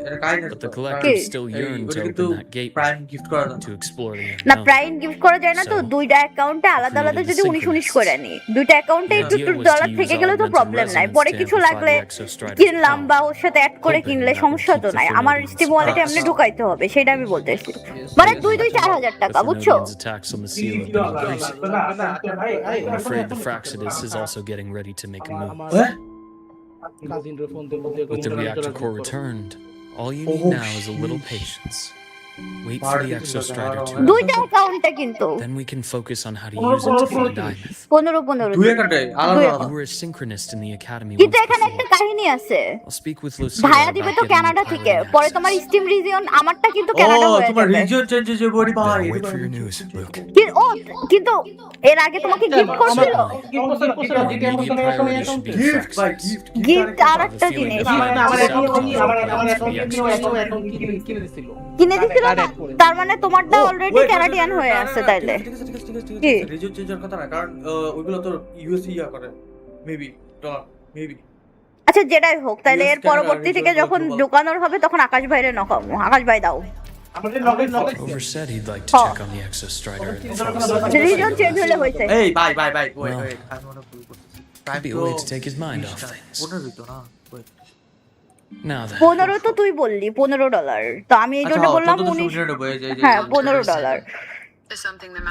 এটা কাজ But the collective still এই yearn to ওটা কিন্তু open that gate prime gift করা দাও to explore the না unknown. প্রাইম গিফট করা যায় না তো, So, দুইটা অ্যাকাউন্টে আলাদা আলাদা created যদি the 19 করে নি, দুইটা অ্যাকাউন্টে The একটু idea was dollar to use থেকে গেলে তো augmented প্রবলেম নাই, resonance পরে to কিছু amplify লাগলে the Exostrider's কিনলাম বা power, ওর সাথে অ্যাড করে hoping কিনলে that সমস্যা will তো keep নাই, the আমার Thernodians স্টিম ওয়ালেটে এমনি apart. ঢুকাইতে হবে, সেটা আমি বলতেছি। মানে 2 4,000 The টাকা, বুঝছো? Thernodians' attacks on the seal have been increasing. I'm afraid the Fraxidus is also getting ready to make a move. হ্যাঁ কাজিনরে ফোন দেব দিয়ে With the reactor core returned, all you need now is a little patience. Wait for the exostrider to দুইটা অ্যাকাউন্টে কিন্তু then we can focus on how to use it to find Imeth. 15 দুই একান্টে আলাদা দুই- আলাদা You were a synchronist in the academy কিন্তু once এখানে একটা before. কাহিনী আছে I'll speak with Lucille ভাইয়া about দিবে তো getting you কানাডা থেকে piloting পরে তোমার access. স্টিম রিজিয়ন আমারটা কিন্তু ও কানাডা হয়ে তোমার যাবে রিজিয়ন চেঞ্জ হয়ে বডি ভাই Better wait for your news, Luke. ও কিন্তু এর আগে তোমাকে গিফট করছিল Immediate priority should be for gift ভাই access. গিফট গিফট আর একটা জিনিস আমার অ্যাকাউন্ট কিনে দিছিল কিনে দিছিল কার্ড না? অ্যাড করে। তার মানে তোমারটা অলরেডি কানাডিয়ান হয়ে আছে তাইলে কি? রিজিয়ন চেঞ্জের কথা না কারণ ওইগুলো তো ইউএসএ ইয়া করে মেবি ডলার মেবি আচ্ছা যেটাই হোক তাইলে US এর পরবর্তী Canada, থেকে regional যখন global. ঢুকানোর হবে তখন আকাশ ভাইরে নকামো আকাশ ভাই দাও আমাদের নগদ Rover said he'd like to Oh. check on the exostrider and follow reason change হলে হইছে এই ভাই ভাই ভাই ওয়েট Well, ওয়েট আমি মনে ভুল করতেছি Might be a way to take his mind off things. ওটা দিত না ওয়েট Now then, 15 তো তুই বললি $15 তো আমি এই জন্য বললাম 19 হ্যাঁ $15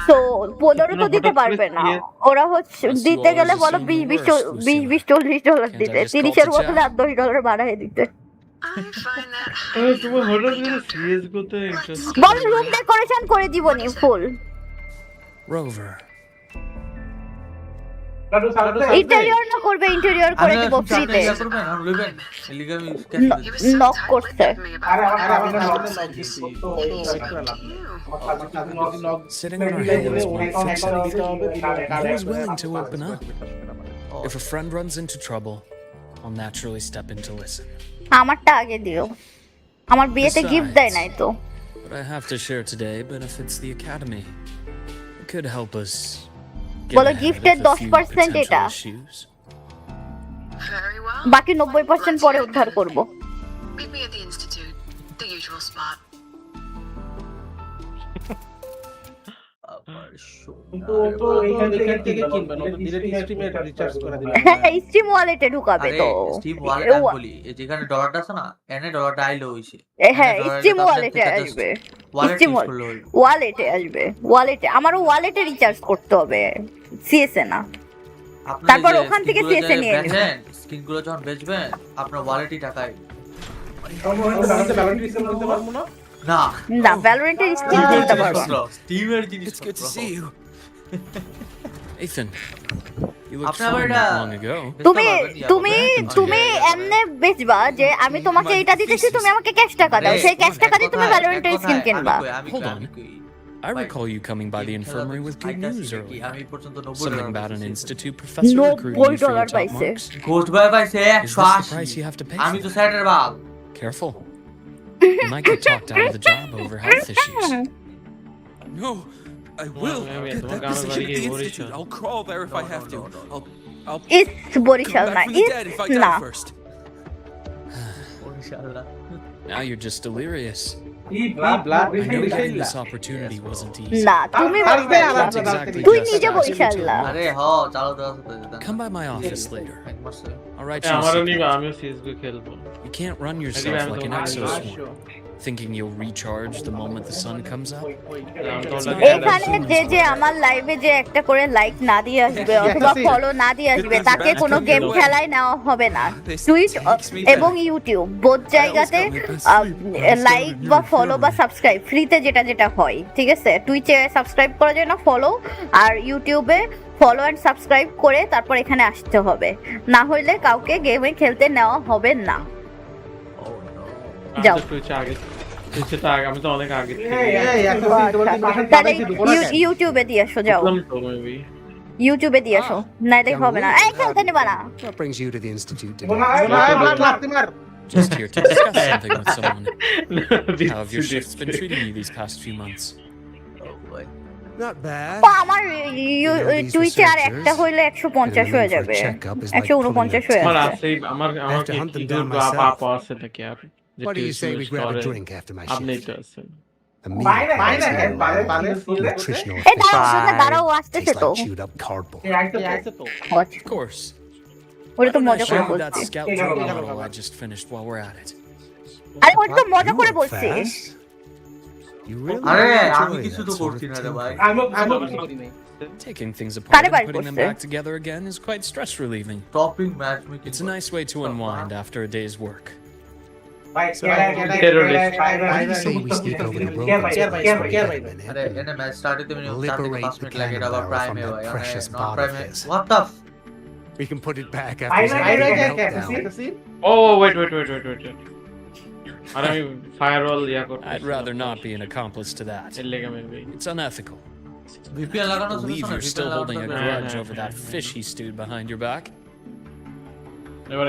তো 15 তো দিতে পারবে না ওরা হচ্ছে দিতে গেলে বলো 20-40 দিতে 30-এর বদলে আর $10 বাড়ায় দিতে তোমার হঠাৎ করে সিরিয়াস করতে ইন্টারেস্ট বল রুম ডেকোরেশন করে দিবনি ফুল Rover, ইন্টেরিয়র না করবে ইন্টেরিয়র করে দিব ফ্রিতে নক করছে sitting on our hands won't fix it. Who's willing to open up? If a friend runs into trouble, I'll naturally step in to listen. আমারটা আগে দিও আমার বিয়েতে গিফট দেয় নাই তো But I have to share today benefits the academy. It could help us get বলো ahead গিফটের of a few 10% এটা potential issues. বাকি 90% পরে উদ্ধার করব Meet me at the institute, the usual spot. তো এইখান থেকে কিনবে না তো ডিরেক্ট স্ট্রিমে রিচার্জ করে দিবে স্টিম ওয়ালেটে ঢুকাবে আরে তো স্টিম ওয়ালেট আমি বলি এই যেখানে ডলারটা আছে না এনে ডলারটা আইলো হইছে হ্যাঁ স্টিম ওয়ালেটে আসবে ওয়ালেট স্টিম ইউজ করলে হইল ওয়ালেটে আসবে ওয়ালেটে আমারও ওয়ালেটে রিচার্জ করতে হবে সিএসএ না তারপর ওখান থেকে CSA নিয়ে নিবে। স্কিনগুলো যখন বেচবেন আপনার ওয়ালেটই টাকায় ব্যালেন্স সিস্টেম করতে পারবো না না না ভ্যালোরেন্টের স্কিন কিনতে পারবো না। স্টিমের জিনিস It's good to see you. Ethan, you looked আপনি আবার fine এটা not long ago. তুমি তুমি তুমি এমনে বেচবা যে আমি তোমাকে এটা দিতেছি তুমি আমাকে ক্যাশ টাকা দাও সেই ক্যাশ টাকা দিয়ে তুমি ভ্যালোরেন্টের স্কিন কিনবা Hold on. I recall you coming by the infirmary with good news earlier. আমি পর্যন্ত 90 Something about an institute professor recruiting you for your $90 top পাইছে marks. গোস্ট ভাই পাইছে Is this the price 180 you have to pay আমি for তো that? স্যাটের বাল Careful. You might get talked out of the job over health issues. No, I will maybe get it's that one position at the Gambari institute. Borisha. I'll crawl there if I have to. I'll it's Barishal come না back from the it's dead if I না die first. ইনশাআল্লাহ Now you're just delirious. Blood I know getting this opportunity wasn't easy. না তুমি Thursday Barishal That's exactly তুই just নিজে as Barishal you না told me. আরে হ চালু দাও তো Come by my office later. I'll write হ্যাঁ, you a আমারও secret. নিবা আমিও সিএসগো খেলবো You can't run yourself like an exoswarm, thinking you'll recharge the moment the sun comes up. এখানে যে আমার লাইভে যে একটা করে লাইক না দিয়ে আসবে অথবা ফলো না দিয়ে আসবে তাকে কোনো গেম খেলায় নেওয়া হবে না টুইট এবং ইউটিউব বোথ জায়গাতে লাইক বা ফলো বা সাবস্ক্রাইব ফ্রিতে যেটা যেটা হয় ঠিক আছে টুইচে সাবস্ক্রাইব করা যায় না ফলো আর ইউটিউবে ফলো অ্যান্ড সাবস্ক্রাইব করে তারপর এখানে আসতে হবে না হলে কাউকে গেমে খেলতে নেওয়া হবে না যাও আমি তো অনেক আগে তাহলে ইউটিউবে দিয়ে আসো যাও ইউটিউবে দিয়ে আসো নাইলে হবে না এই খেলতে নেবা না What brings you to the institute today? Just here to discuss something with someone. How have your shifts been treating you these past few months? Not bad. আমার টুইচে আর একটা হইলে 150 হয়ে যাবে 149 হয়ে আমার আছে আছে আমার to hunt them down বাপ myself. আছে নাকি আর What do you say we grab a drink after my আপনি shift? তো আছেন A meal nutritional এই দাঁড়াও আসতেছে tastes তো like chewed up cardboard. Of course. ওটা তো Why don't I মজা করে show you that বলছি scout drone model I just finished while we're at it? আরে ওটা তো মজা You করে work বলছি fast. You really আরে enjoy আমি কিছু that তো sort of করছি না রে tinkering. ভাই আমি কিছু করি নাই Taking things apart কারে and বার putting them করছে? back together again is quite stress relieving. Topping match making It's a nice way to unwind after a day's work. Terrorist. Why do you say we sneak over the Rogan's place when we have an আরে empty? এনে match start হতে minimum 4 থেকে 5 Liberate the minute লাগে এটা আবার cannon barrel প্রাইমে from ভাই that precious non bot of প্রাইমে his. What the We can put it back after he's had a meltdown. Oh, wait. আর আমি ফায়ারওয়াল করতে I'd rather not be an accomplice to that. এর লেগে maybe It's unethical. VPN I লাগানো can't believe you're still holding a grudge over that fish he stewed behind your back. এবার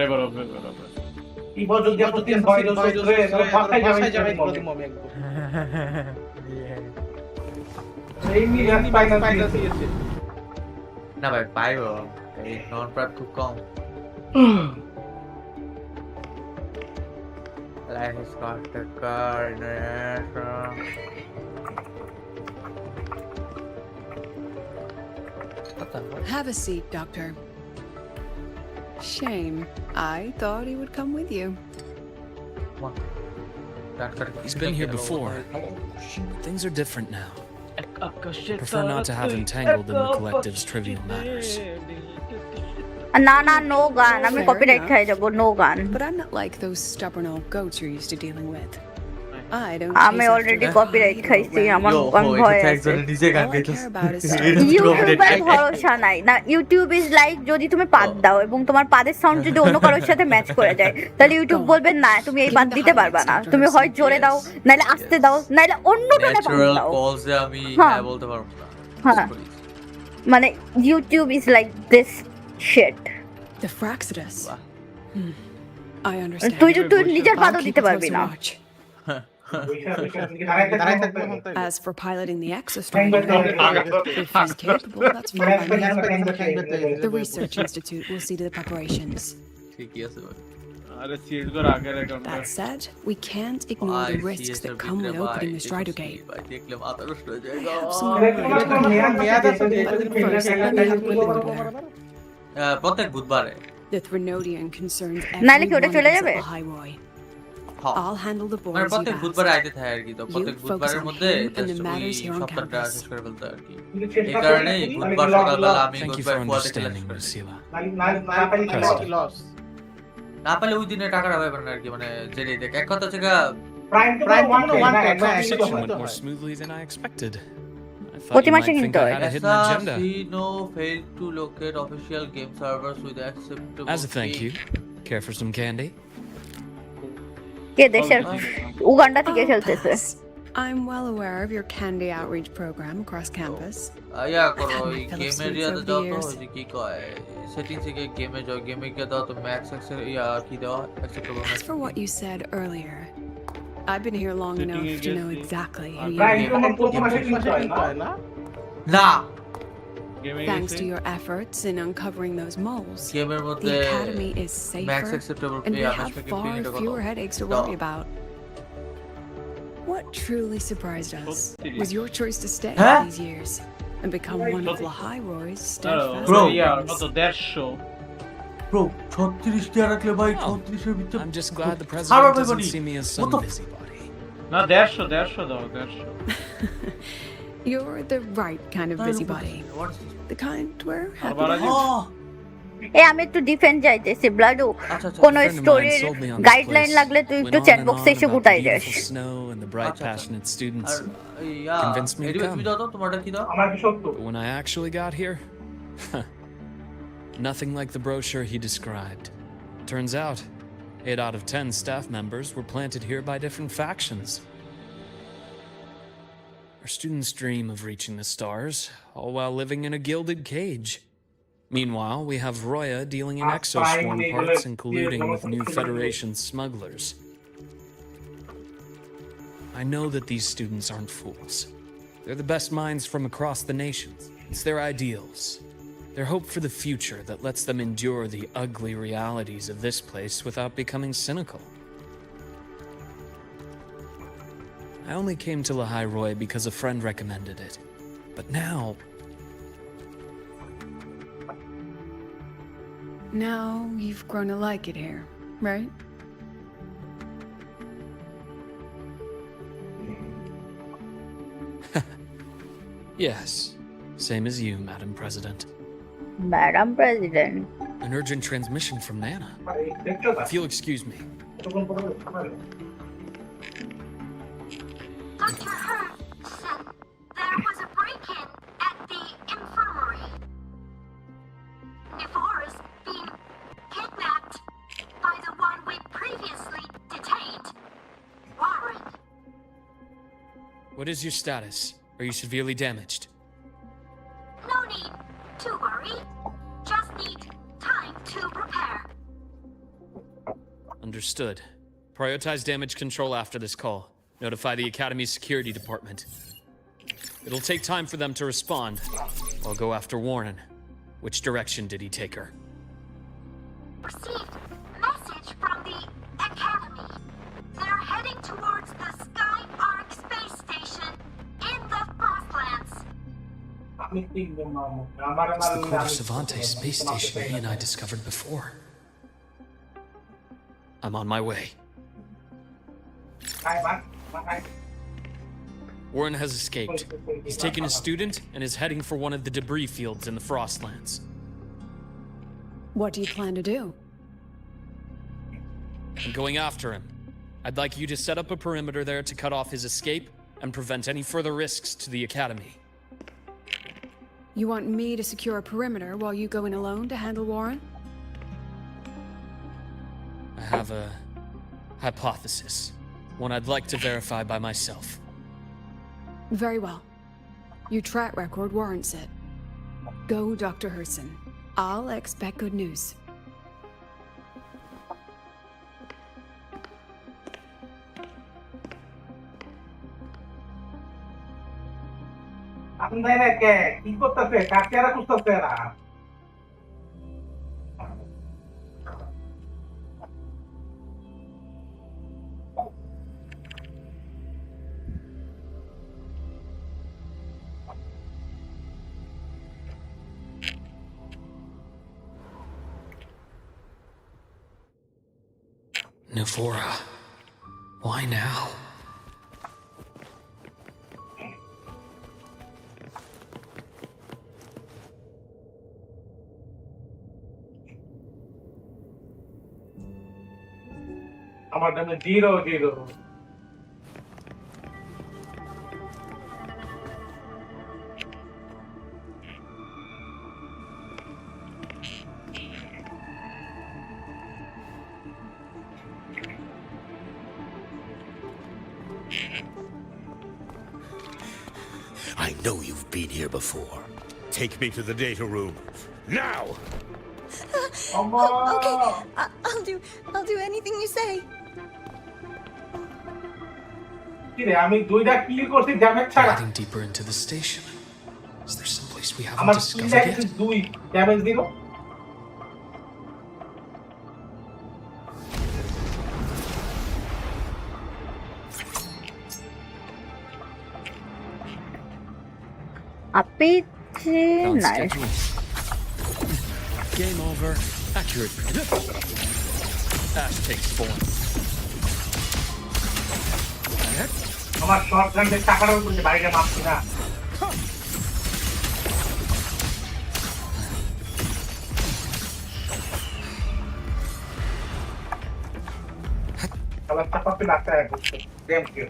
না ভাই পাইবো এই নন প্রাইম খুব কম life is not the car Have a seat, Doctor. Shame. I thought he would come with you. He's been here before. Things are different now. Prefer not to have entangled in the collective's trivial matters. না no গান, আমি copyright খাই যাব, no গান। But I'm not like those stubborn old goats you're used to dealing with. I don't আমি already copyright খাইছি, আমার ভয় আছে। নিজে গান All I গাইতেছে care about is ইউটিউবের ভরসা নাই না। ইউটিউব ইজ লাইক যদি তুমি পাদ দাও এবং তোমার পাদের সাউন্ড যদি অন্য কারোর সাথে ম্যাচ করে যায়, তাহলে ইউটিউব বলবে না তুমি এই পাদ দিতে পারবা না, তুমি হয় জোরে দাও নাইলে আস্তে দাও নাইলে অন্য টানে পাদ ন্যাচারাল দাও। কলসে আমি হ্যাঁ বলতে পারবো না হ্যাঁ মানে YouTube is like this shit. the Fraxidus. I understand. তুই নিজের I'll পাদও keep দিতে a পারবি closer না। watch. As for piloting the exostrator, if he's capable, that's fine by me. The Research Institute will see to the preparations. ঠিকই আছে ভাই আরে সিএসগোর আগের That said, we can't ignore the risks that come with opening the Strider Gate. ভাই দেখলে মাথা নষ্ট হয়ে যায় Have some But first, let me have a quick look there. প্রত্যেক বুধবারে The Threnodian concerns নাইলে কি every ওটা one চলে of us যাবে? at Lahai Roi. হ্যাঁ I'll handle the মানে boards প্রত্যেক you've বুধবারে asked. আইতে থাকে আর কি তো প্রত্যেক You বুধবারের focus on মধ্যে him and the just ওই matters here on সপ্তাহটা campus. শেষ করে ফেলতে হয় আর কি এই কারণেই বুধবার সকালবেলা আমি Thank you বুধবার for কুয়াতে খেলা understanding, শেষ করি। Lucilla. লস না পারলে ওই দিনে টাকাটা পাবেন না আর কি মানে যেটাই দেখ এক কথা হচ্ছে Conversation went more smoothly than I expected. I thought প্রতি you might মাসে think কিনতে I হয়। had a hidden agenda. Casino failed to locate official game servers with acceptable As a thank fee. you, care for some candy? কে দেশের Uganda থেকে খেলতেছে? Pass. I'm well aware of your candy outreach program across campus. ইয়া করো I've had ওই my fill of game sweets এরিয়াতে over যাও the তো years. ওই যে কি কয় সেটিংস থেকে গেমে যাও গেমে গিয়ে দাও তো ম্যাক্স ইয়া কি দেওয়া acceptable As for what you said earlier, I've been here long Sitting enough to know against exactly who Right. you are. না Thanks to your efforts in uncovering those moles, গেমের মধ্যে the academy is max safer, acceptable and we yeah have max far making fewer headaches to No. worry about. What truly surprised us was your choice to stay Huh? these years and become one of Lahai Roi's Bro, steadfast Bro. friends. কত 150 bro 36 টা রাখলে ভাই 36 এর ভিতরে I'm just glad the How president are we doesn't gonna- see me as What some the- busybody. না 150 দাও 150 You're the right kind of busybody. The kind we're happy আবার to আগে have. আমি একটু ডিফেন্স চাইতেছি ব্লাডু। আচ্ছা আচ্ছা কোন A friend of mine স্টোরির sold me on this guideline place. লাগলে তুই Went একটু on চ্যাট and বক্সে on এসে about গুটাই the যাস। beautiful snow and the bright, আচ্ছা, আচ্ছা। passionate students. R yeah Convinced me to এডিবে come. তুমি দাও তো তোমারটা কি দাও But when I actually got here, nothing like the brochure he described. Turns out, 8 out of 10 staff members were planted here by different factions. Our students dream of reaching the stars, all while living in a gilded cage. Meanwhile, we have Roya dealing in exoswarm parts and colluding with new Federation smugglers. I know that these students aren't fools. They're the best minds from across the nations. It's their ideals, their hope for the future that lets them endure the ugly realities of this place without becoming cynical. I only came to Lahai Roi because a friend recommended it. But now, Now you've grown to like it here, right? yes, Same as you, Madam President. Madam President. An urgent transmission from Nana. If you'll excuse me. Dr. Hurd said there was a break-in at the infirmary. Nivora's being kidnapped by the one we previously detained, Warren. What is your status? Are you severely damaged? No need to worry. Just need time to repair. Understood. Prioritize damage control after this call. Notify the Academy's security department. It'll take time for them to respond. I'll go after Warren. Which direction did he take her? Received message from the Academy. They're heading towards the Sky Arc space station in the Frostlands. It's the Corvo Savante space station he and I discovered before. I'm on my way. Warren has escaped. He's taken a student and is heading for one of the debris fields in the Frostlands. What do you plan to do? I'm going after him. I'd like you to set up a perimeter there to cut off his escape and prevent any further risks to the Academy. You want me to secure a perimeter while you go in alone to handle Warren? I have a hypothesis. One I'd like to verify by myself. Very well. Your track record warrants it. Go, Dr. Herson. I'll expect good news. Nivora. Why now? আমার নামে 0-0 I know you've been here before. Take me to the data room. Now! Okay, I'll do anything you say. Heading deeper into the station. Is there someplace we haven't discovered yet? On Nice. schedule. Game over. Accurate. Ash takes form. আমার শর্ট গানদের টাকার উপরে বাইরে মারছি না খেলার চাপাতে লাগতে হয় thank you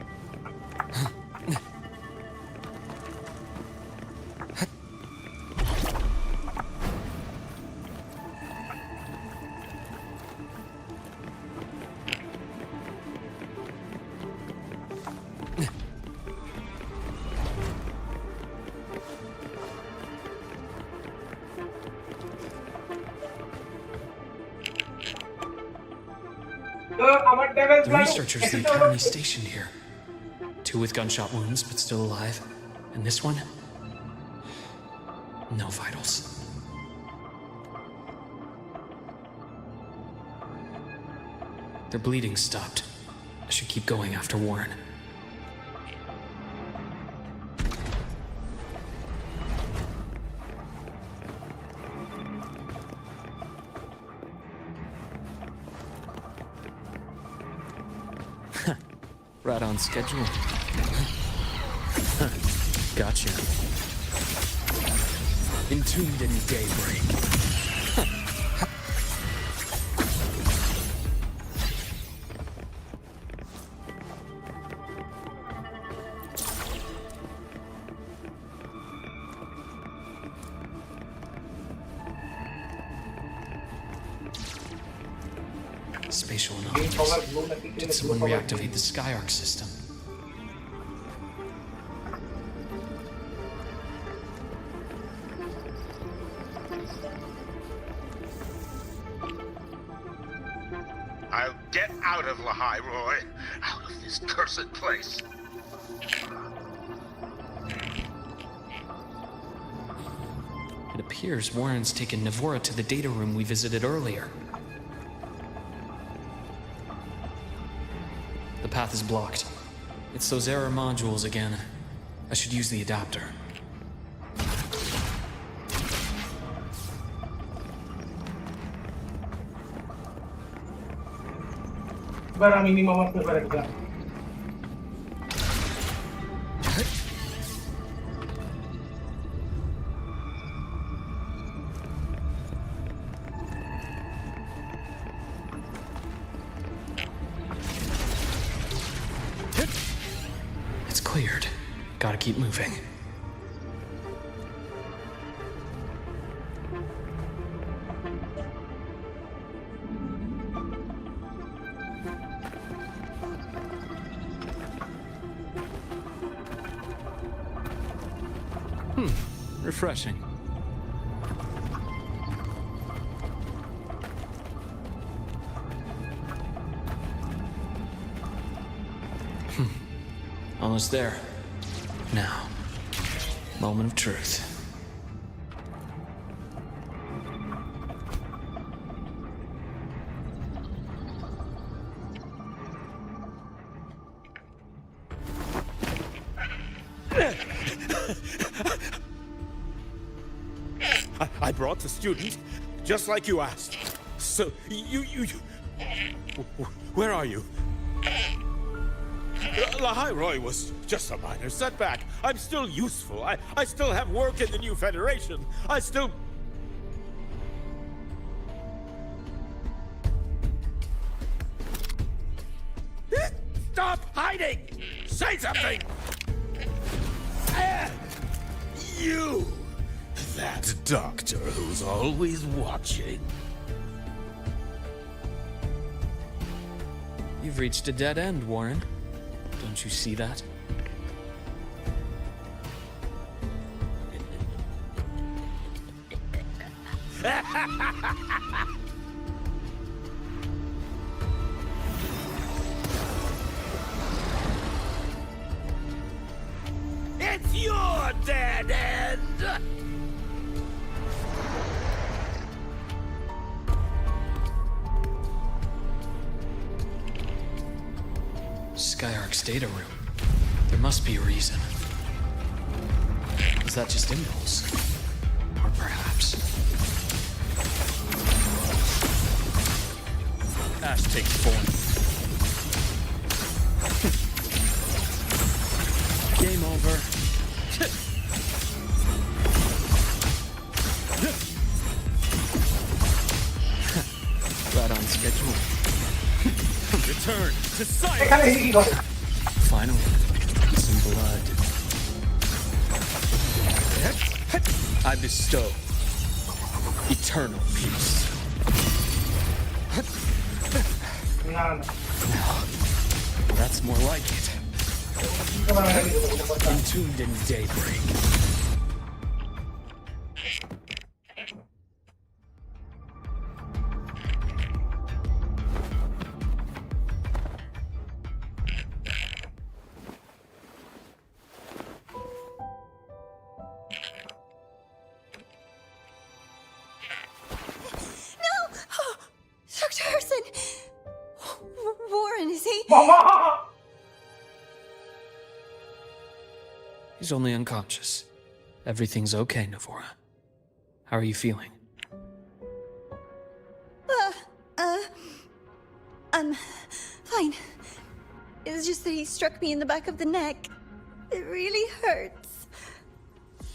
The researchers at the Academy stationed here. 2 with gunshot wounds, but still alive. And this one? No vitals. Their bleeding stopped. I should keep going after Warren. Right on schedule. Gotcha. Entombed in daybreak. Spatial anomalies. Did someone reactivate the Skyarc system? I'll get out of Lahai Roi. Out of this cursed place. It appears Warren's taken Navora to the data room we visited earlier. The path is blocked. It's those error modules again. I should use the adapter. এবার আমি minimum paper exam It's cleared. Gotta keep moving. Refreshing. Almost there. Now, moment of truth. I brought the student, just like you asked. So, you... Where are you? Lahai Roi was just a minor setback. I'm still useful. I still have work in the new Federation. I still... Stop hiding! Say something! You! That doctor who's always watching. You've reached a dead end, Warren. Don't you see that? It's your dead end! Skyarc's data room. There must be a reason. Is that just impulse? Or perhaps... Ash takes form. Game over. Right on schedule. Return to science! Finally, some blood. I bestow eternal peace. Now, that's more like it. Entombed in daybreak. He's only unconscious. Everything's okay, Navora. How are you feeling? I'm fine. It's just that he struck me in the back of the neck. It really hurts.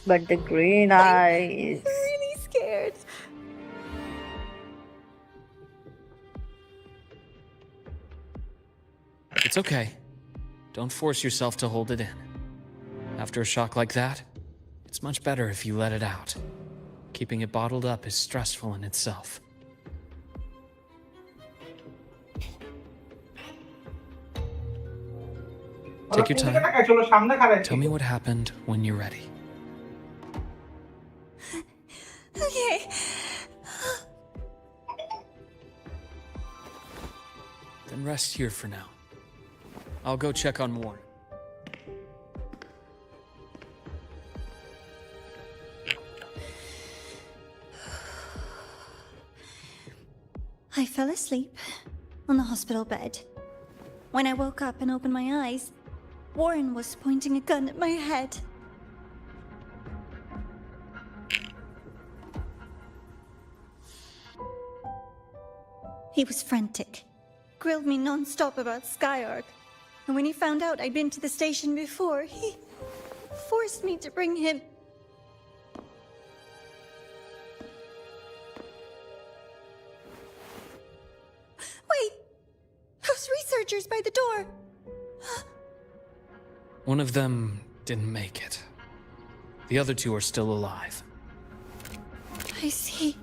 But the green eyes. I'm really scared. It's okay. Don't force yourself to hold it in. After a shock like that, it's much better if you let it out. Keeping it bottled up is stressful in itself. Take your time. Tell me what happened when you're ready. Okay. Then rest here for now. I'll go check on Warren. I fell asleep on the hospital bed. When I woke up and opened my eyes, Warren was pointing a gun at my head. He was frantic, grilled me non-stop about Skyark, and when he found out I'd been to the station before, he forced me to bring him. Wait! Those researchers by the door! One of them didn't make it. The other two are still alive. I see.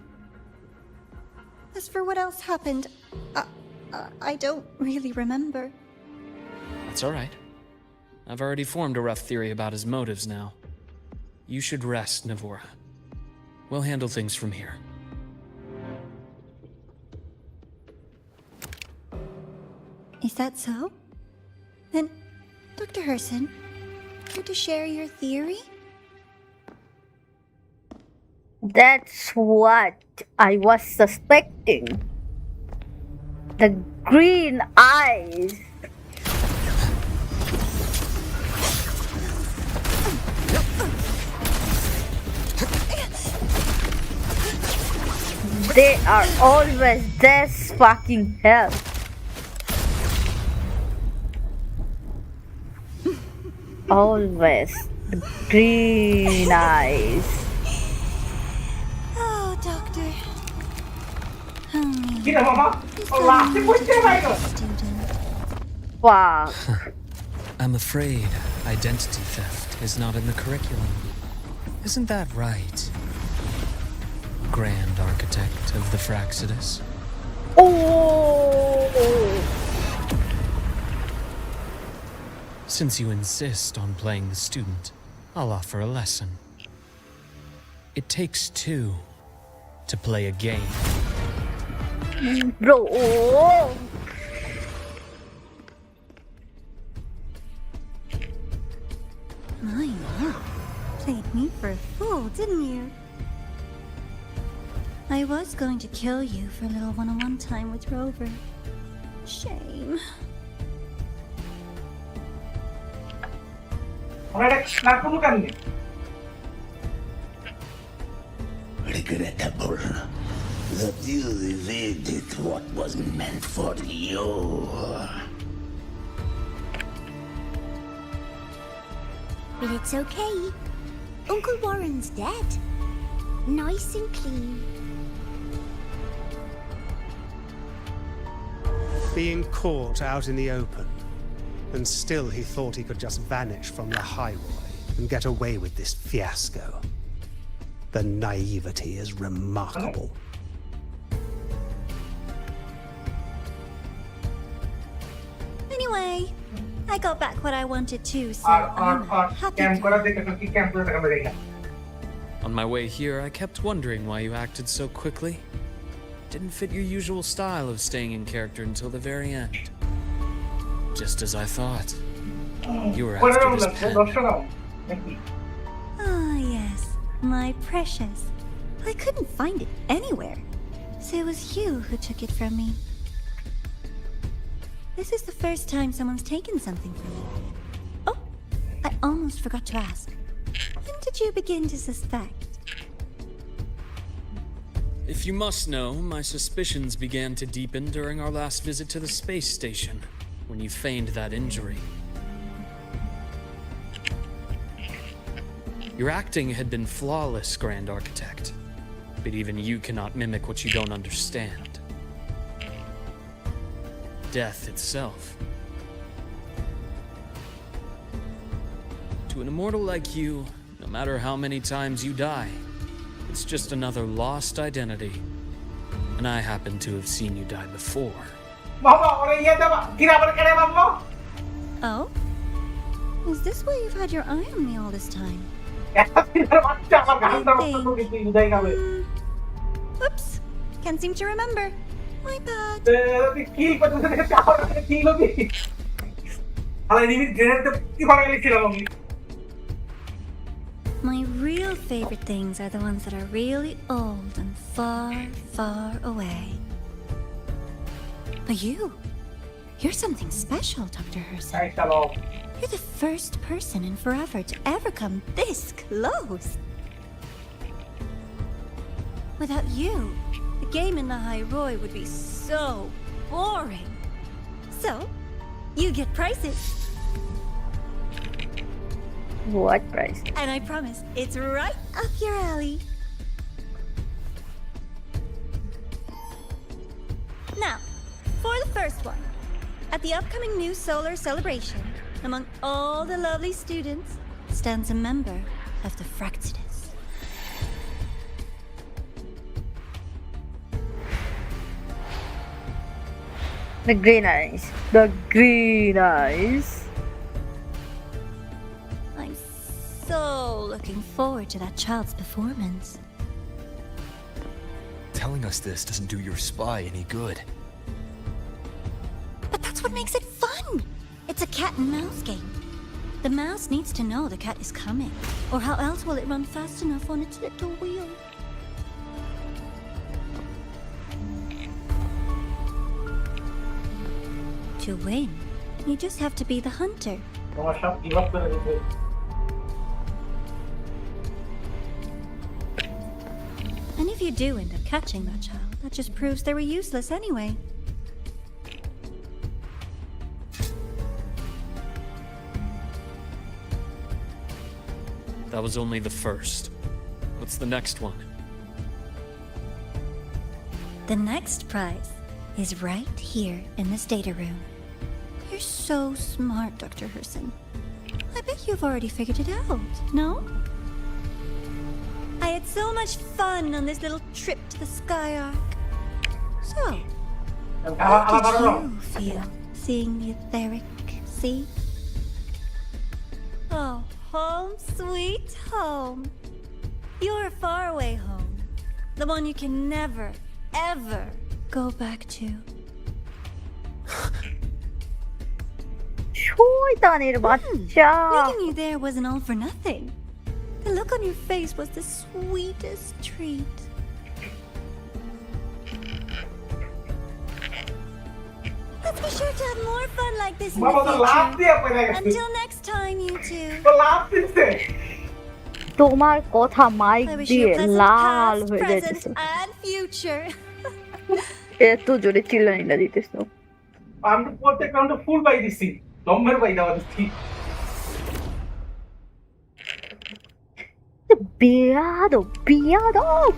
As for what else happened, I don't really remember. That's all right. I've already formed a rough theory about his motives now. You should rest, Navora. We'll handle things from here. Is that so? Then, Dr. Herson, care to share your theory? That's what I was suspecting. The green eyes. They are always this fucking hell. Always the green eyes. Oh, Doctor. Fuck. I'm afraid identity theft is not in the curriculum. Isn't that right, Grand Architect of the Fraxidus? Oh! Since you insist on playing the student, I'll offer a lesson. It takes two to play a game. Bro. My God. Played me for a fool, didn't you? I was going to kill you for a little one-on-one time with Rover. Shame. Regrettable that you evaded what was meant for you. But it's okay. Uncle Warren's dead. Nice and clean. Being caught out in the open, and still he thought he could just vanish from Lahai Roi and get away with this fiasco. The naivety is remarkable. Anyway, I got back what I wanted to, so I'm happy to... On my way here, I kept wondering why you acted so quickly. Didn't fit your usual style of staying in character until the very end. Just as I thought. You were after this pen. Ah, yes. My precious. I couldn't find it anywhere. So it was you who took it from me. This is the first time someone's taken something from me. Oh, I almost forgot to ask. When did you begin to suspect? If you must know, my suspicions began to deepen during our last visit to the space station, when you feigned that injury. Your acting had been flawless, Grand Architect. But even you cannot mimic what you don't understand. Death itself. To an immortal like you, no matter how many times you die, it's just another lost identity. And I happen to have seen you die before. Oh? Is this why you've had your eye on me all this time? Oops. Can't seem to remember. My bad. My real favorite things are the ones that are really old and far, far away. But you're something special, Dr. Herson. You're the first person in forever to ever come this close. Without you, the game in Lahai Roi would be so boring. So, you get prizes. What price? And I promise, it's right up your alley. Now, for the first one. At the upcoming new solar celebration, among all the lovely students, stands a member of the Fractidus. The green eyes. The green eyes. I'm so looking forward to that child's performance. Telling us this doesn't do your spy any good. But that's what makes it fun! It's a cat and mouse game. The mouse needs to know the cat is coming, or how else will it run fast enough on its little wheel? To win, you just have to be the hunter. And if you do end up catching that child, that just proves they were useless anyway. That was only the first. What's the next one? The next prize is right here in this data room. You're so smart, Dr. Herson. I bet you've already figured it out, no? I had so much fun on this little trip to the Sky Arc. So, how did you feel seeing the etheric sea? Oh, home sweet home. Your faraway home. The one you can never, ever go back to. Meeting you there wasn't all for nothing. The look on your face was the sweetest treat. Let's be sure to have more fun like this in the future. Until next time, you two. তোমার কথা mic I wish দিয়ে you a pleasant Lal past, হয়ে present, যাইতেছে and future. এত জোরে চিল্লানিটা দিতেছ আমি তো প্রত্যেক রাউন্ডে ফুল পাই দিছি লম্বের পাই দেওয়া দিছি বিয়াদব বিয়াদব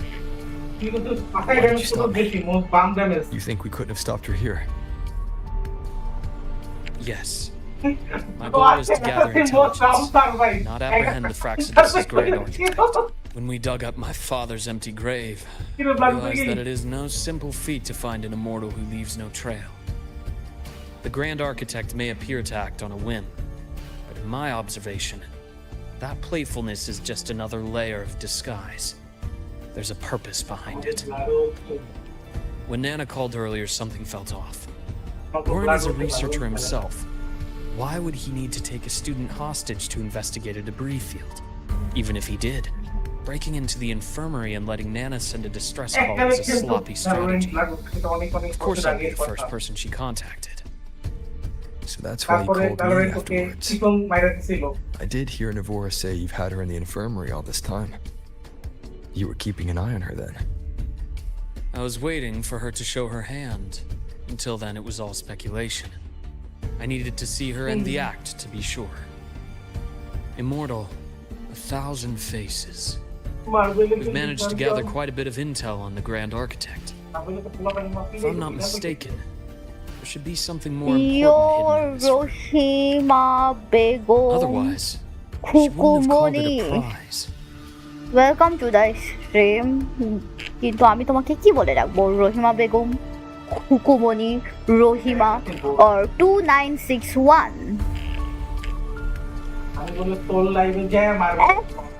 কিন্তু মাথায় ড্যামেজ তো বেশি মোস্ট বাম damage You think we couldn't have stopped her here? Yes. My goal was to gather intelligence, not apprehend the Fractidus' great architect. When we dug up my father's empty grave, I realized that it is no simple feat to find an immortal who leaves no trail. The Grand Architect may appear to act on a whim, but in my observation, that playfulness is just another layer of disguise. There's a purpose behind it. When Nana called earlier, something felt off. Warren is a researcher himself. Why would he need to take a student hostage to investigate a debris field? Even if he did, breaking into the infirmary and letting Nana send a distress call was a sloppy strategy. Of course I'd be the first person she contacted. So that's why you called me afterwards. I did hear Navora say you've had her in the infirmary all this time. You were keeping an eye on her then. I was waiting for her to show her hand. Until then, it was all speculation. I needed to see her end the act to be sure. Immortal, 1,000 faces. We've managed to gather quite a bit of intel on the Grand Architect. If I'm not mistaken, there should be something more important hidden in this room. Rahima Begum Otherwise, she wouldn't have called it Khukumoni a prize. Welcome to the stream. কিন্তু আমি তোমাকে কি বলে রাখবো? Rahima Begum, Khukumoni, Rahima or 2961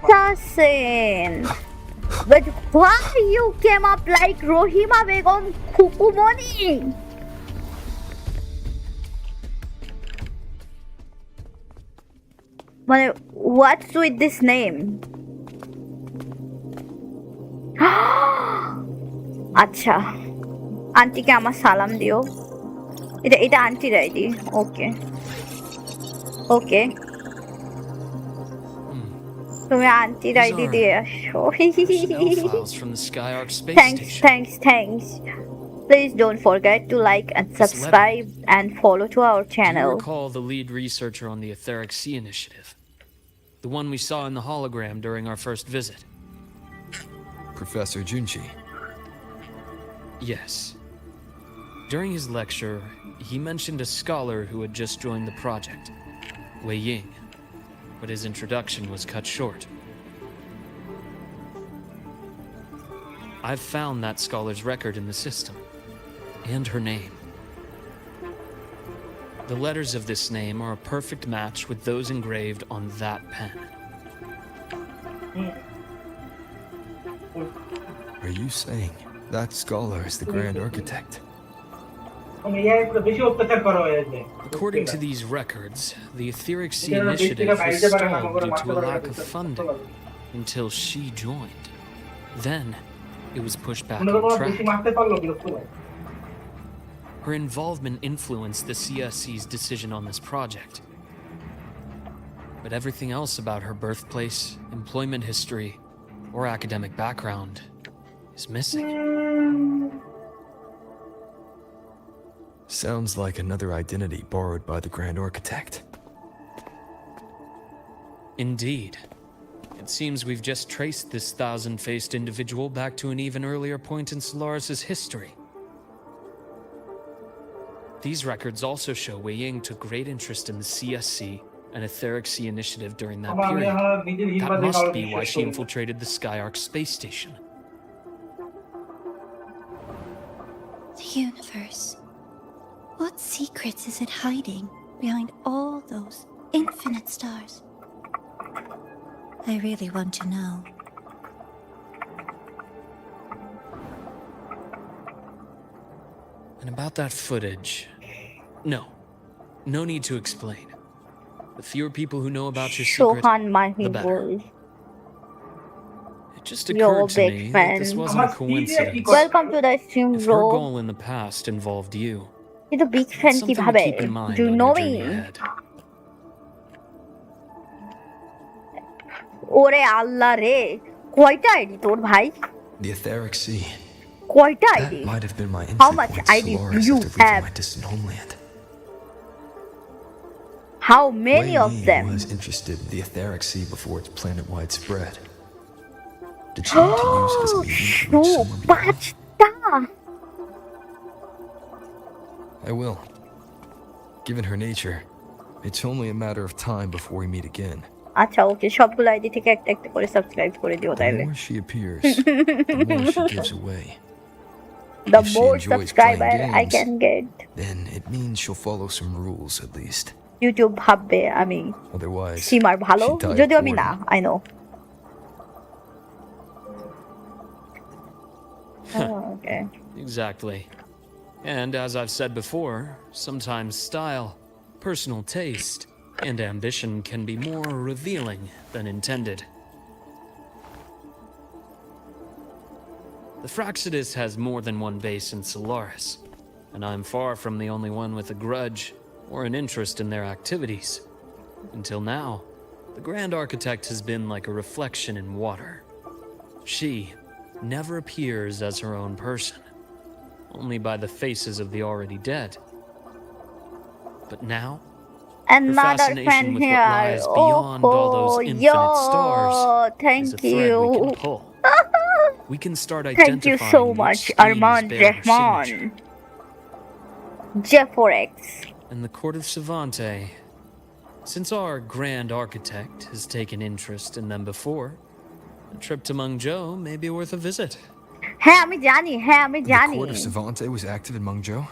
assassin. But why you came up like Rohima Begum Kukumoni? মানে what's with this name? আচ্ছা, আন্টিকে আমার সালাম দিও। এটা আন্টির আইডি। ওকে ওকে, তুমি আন্টির আইডি দিয়ে আসো। Thanks. Please don't forget to like and subscribe and follow to our Do you channel. recall the lead researcher on the Etheric Sea Initiative? The one we saw in the hologram during our first visit? Professor Junchi. Yes. During his lecture, he mentioned a scholar who had just joined the project, Wei Ying, but his introduction was cut short. I've found that scholar's record in the system, and her name. The letters of this name are a perfect match with those engraved on that pen. Are you saying that scholar is the Grand Architect? According to these records, the Etheric Sea Initiative was stalled due to a lack of funding until she joined. Then, it was pushed back on track. Her involvement influenced the CSC's decision on this project. But everything else about her birthplace, employment history, or academic background is missing. Sounds like another identity borrowed by the Grand Architect. Indeed. It seems we've just traced this thousand-faced individual back to an even earlier point in Solaris' history. These records also show Wei Ying took great interest in the CSC and Etheric Sea Initiative during that period. That must be why she infiltrated the Skyark space station. The universe. What secrets is it hiding behind all those infinite stars? I really want to know. And about that footage... No need to explain. The fewer people who know about your secret, Sohan the Mahi better. boys. It just You're occurred a to big me fan. that this wasn't a coincidence. Welcome to the stream, If her bro. goal in the past involved you, কিন্তু big fan something to কিভাবে? keep in mind Do you on know your me? journey ahead. ওরে আল্লাহ রে, কয়টা ID তোর ভাই? The Etheric Sea. কয়টা ID? That might have been my How entry much point to ID do Solaris you after leaving have? my distant homeland. How many Wei of Ying them? was interested in the Etheric Sea before its planet-wide spread. Did she want to use it as a medium to reach someone beyond? পাঁচটা। I will. Given her nature, it's only a matter of time before we meet again. আচ্ছা ওকে, সবগুলো ID থেকে একটা একটা করে subscribe করে দিও The তাইলে। more she appears, the more she gives away. The If she more enjoys subscriber playing I games, can get, then it means she'll follow some rules at least. YouTube ভাববে আমি Otherwise, সীমার ভালো, she'd die of যদিও আমি না, boredom. I know. Okay. Exactly. And as I've said before, sometimes style, personal taste, and ambition can be more revealing than intended. The Fraxidus has more than one base in Solaris, and I'm far from the only one with a grudge or an interest in their activities. Until now, the Grand Architect has been like a reflection in water. She never appears as her own person, only by the faces of the already dead. But now, Another fascination fan with what here. lies beyond all those infinite stars Yo, is a thank thread we can you. pull. We can start Thank you so identifying which much, schemes Armand bear her signature. Rahman. Jeforex. And the court of Savante, since our grand architect has taken interest in them before, a trip to Mengzhou may be worth a visit. হ্যাঁ আমি জানি, হ্যাঁ আমি The জানি। court of Savante was active in Mengzhou?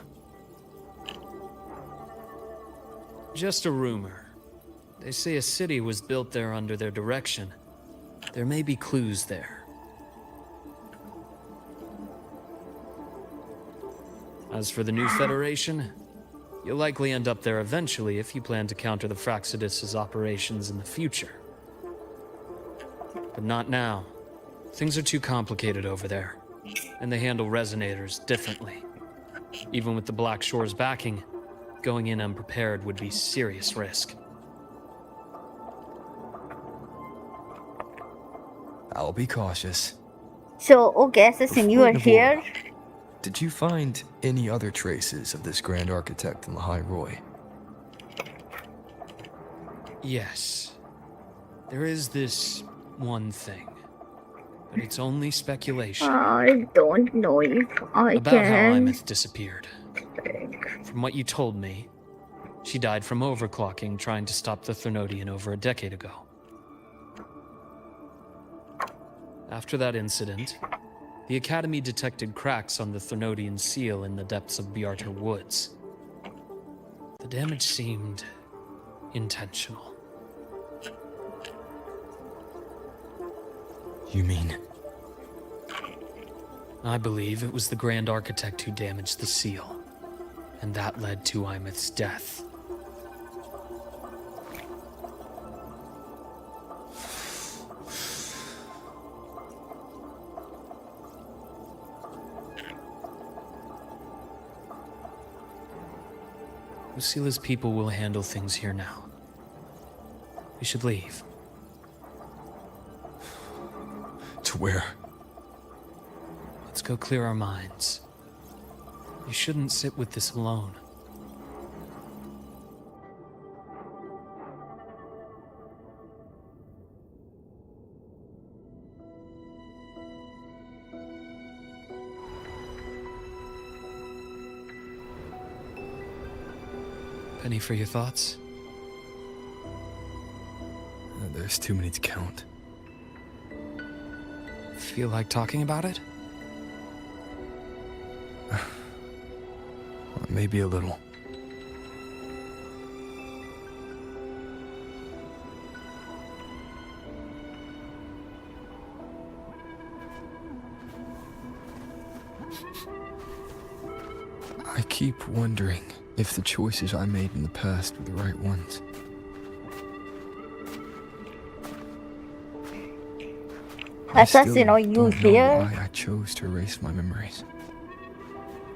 Just a rumor. They say a city was built there under their direction. There may be clues there. As for the new Federation, you'll likely end up there eventually if you plan to counter the Fraxidus' operations in the future. But not now. Things are too complicated over there, and they handle resonators differently. Even with the Black Shore's backing, going in unprepared would be serious risk. I'll be cautious. So, okay, Assassin, you are here. Did you find any other traces of this grand architect in Lahai Roi? Yes. There is this one thing, but it's only speculation. I don't know if I About how can. Imeth disappeared. From what you told me, she died from overclocking trying to stop the Threnodian over a decade ago. After that incident, the Academy detected cracks on the Threnodian seal in the depths of Biarter Woods. The damage seemed intentional. You mean? I believe it was the Grand Architect who damaged the seal, and that led to Imeth's death. Lucila's people will handle things here now. We should leave. To where? Let's go clear our minds. You shouldn't sit with this alone. Penny for your thoughts? There's too many to count. Feel like talking about it? Maybe a little. I keep wondering if the choices I made in the past were the right ones. Assassin, are you don't know here? why I chose to erase my memories.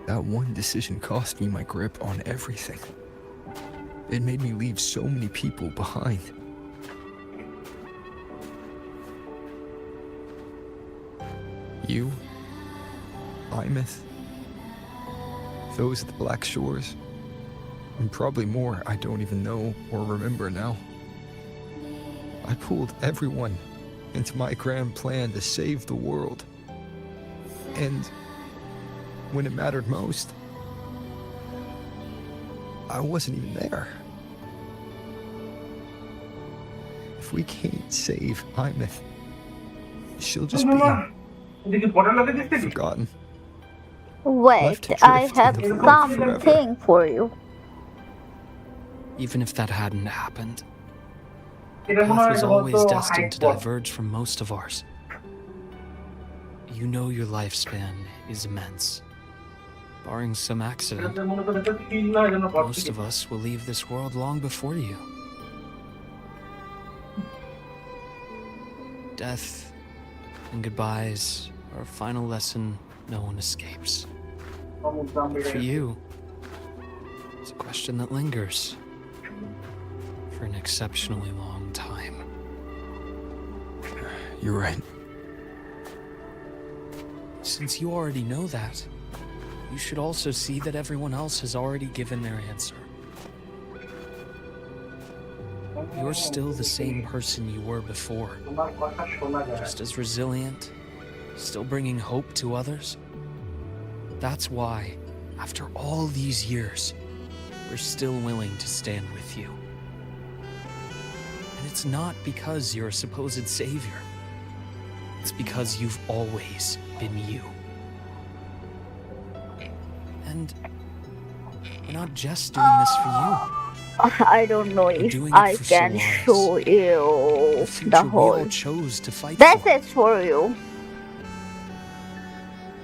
That one decision cost me my grip on everything. It made me leave so many people behind. You, Imeth, those at the Black Shores, and probably more I don't even know or remember now. I pulled everyone into my grand plan to save the world. And when it mattered most, I wasn't even there. If we can't save Imeth, she'll just be forgotten. Wait, I have something for you. Even if that hadn't happened, the path was always destined to diverge from most of ours. You know your lifespan is immense. Barring some accident, most of us will leave this world long before you. Death and goodbyes are a final lesson no one escapes. For you, it's a question that lingers for an exceptionally long time. You're right. Since you already know that, you should also see that everyone else has already given their answer. you're still the same person you were before. Just as resilient, still bringing hope to others. That's why, after all these years, we're still willing to stand with you. And it's not because you're a supposed savior. It's because you've always been you. And we're not just doing this for you. I don't know We're if doing it I for can Solaris. show you The the future we whole. all chose to fight This for. is for you.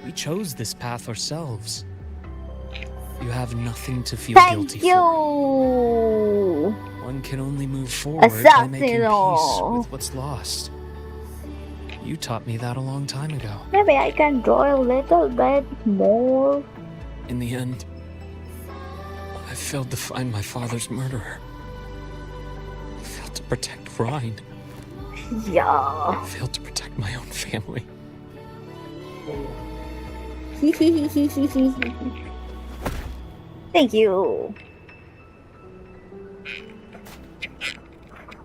We chose this path ourselves. You have nothing to feel Thank guilty you. for. One can only move forward by making peace Assassino. with what's lost. You taught me that a long time ago. Maybe I can draw a little bit more. In the end, I failed to find my father's murderer. I failed to protect Rhine. Yeah. I failed to protect my own family. Thank you.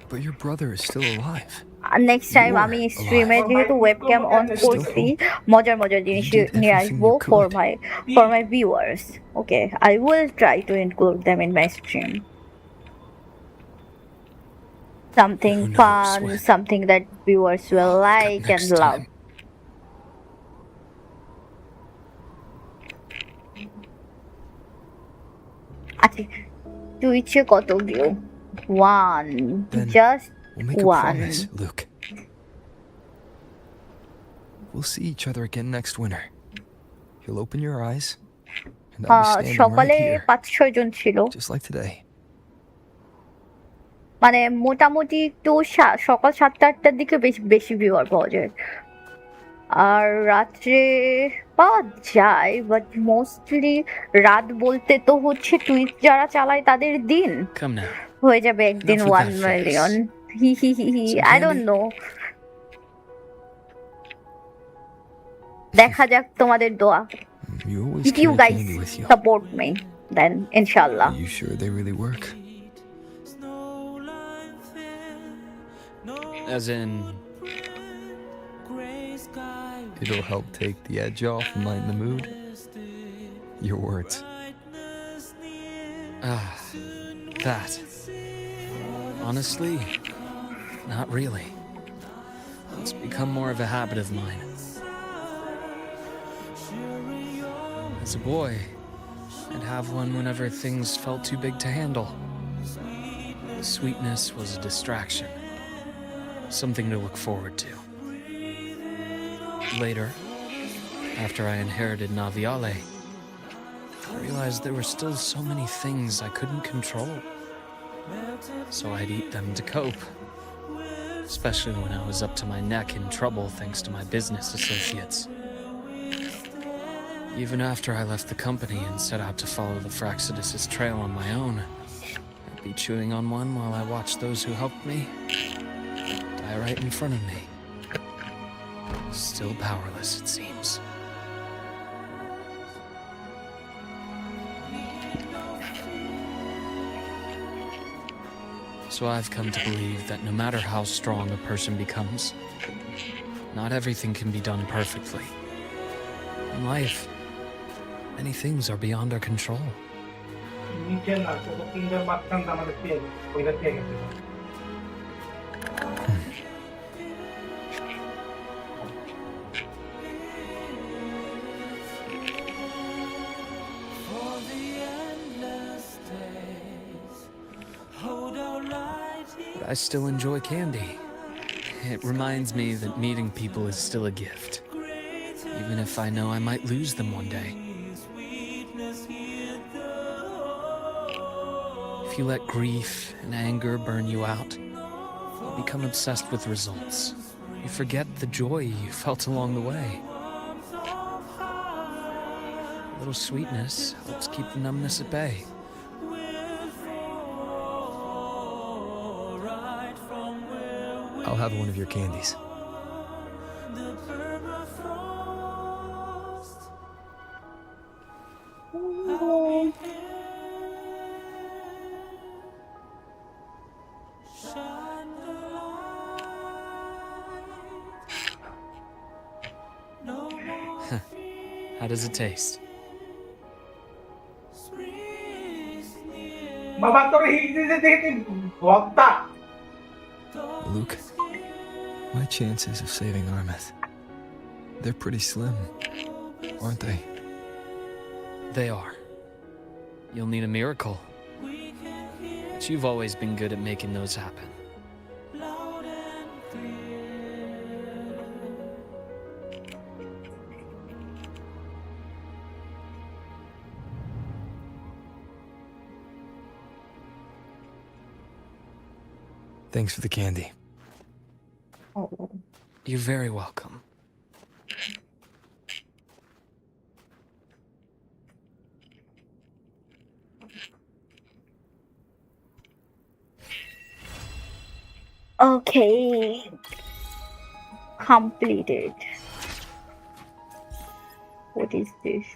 But your brother is still alive. Next time আমি স্ট্রিমে যেহেতু webcam on করছি মজার মজার জিনিস নিয়ে আসবো for my viewers. Okay, I will try to include them in my stream. Something fun, something that viewers will like and love. আচ্ছা টুইচে কত view? 1, just We'll make a 1. promise, Luke. We'll see each other again next winter. You'll open your eyes, and I'll be standing সকালে right here, 5-6 জন ছিল, just like today. মানে মোটামুটি একটু সকাল 7-8টার দিকে বেশি ভিউয়ার পাওয়া যায়, আর রাত্রে পাওয়া যায়, বাট মোস্টলি রাত বলতে তো হচ্ছে টুইচ যারা চালায় তাদের দিন হয়ে যাবে একদিন 1 মিলিয়ন। I don't know. দেখা যাক তোমাদের দোয়া। You always If you carry guys candy with you. support me, then inshallah. Are you sure they really work? As in, It'll help take the edge off and lighten the mood. Your words. that. Honestly, not really. It's become more of a habit of mine. As a boy, I'd have one whenever things felt too big to handle. The sweetness was a distraction, something to look forward to. Later, after I inherited Naviale, I realized there were still so many things I couldn't control. So I'd eat them to cope, especially when I was up to my neck in trouble thanks to my business associates. Even after I left the company and set out to follow the Fraxidus' trail on my own, I'd be chewing on one while I watched those who helped me die right in front of me. Still powerless, it seems. So I've come to believe that no matter how strong a person becomes, not everything can be done perfectly. In life, many things are beyond our control. But I still enjoy candy. It reminds me that meeting people is still a gift, even if I know I might lose them one day. If you let grief and anger burn you out, you become obsessed with results. You forget the joy you felt along the way. A little sweetness helps keep the numbness at bay. I'll have one of your candies. How does it taste? বাবা তোর হিন্দি দেখে ভক্তা Luke, my chances of saving Armeth, they're pretty slim, aren't they? They are. You'll need a miracle. But you've always been good at making those happen. Thanks for the candy. Oh. You're very welcome. Okay. Completed. What is this?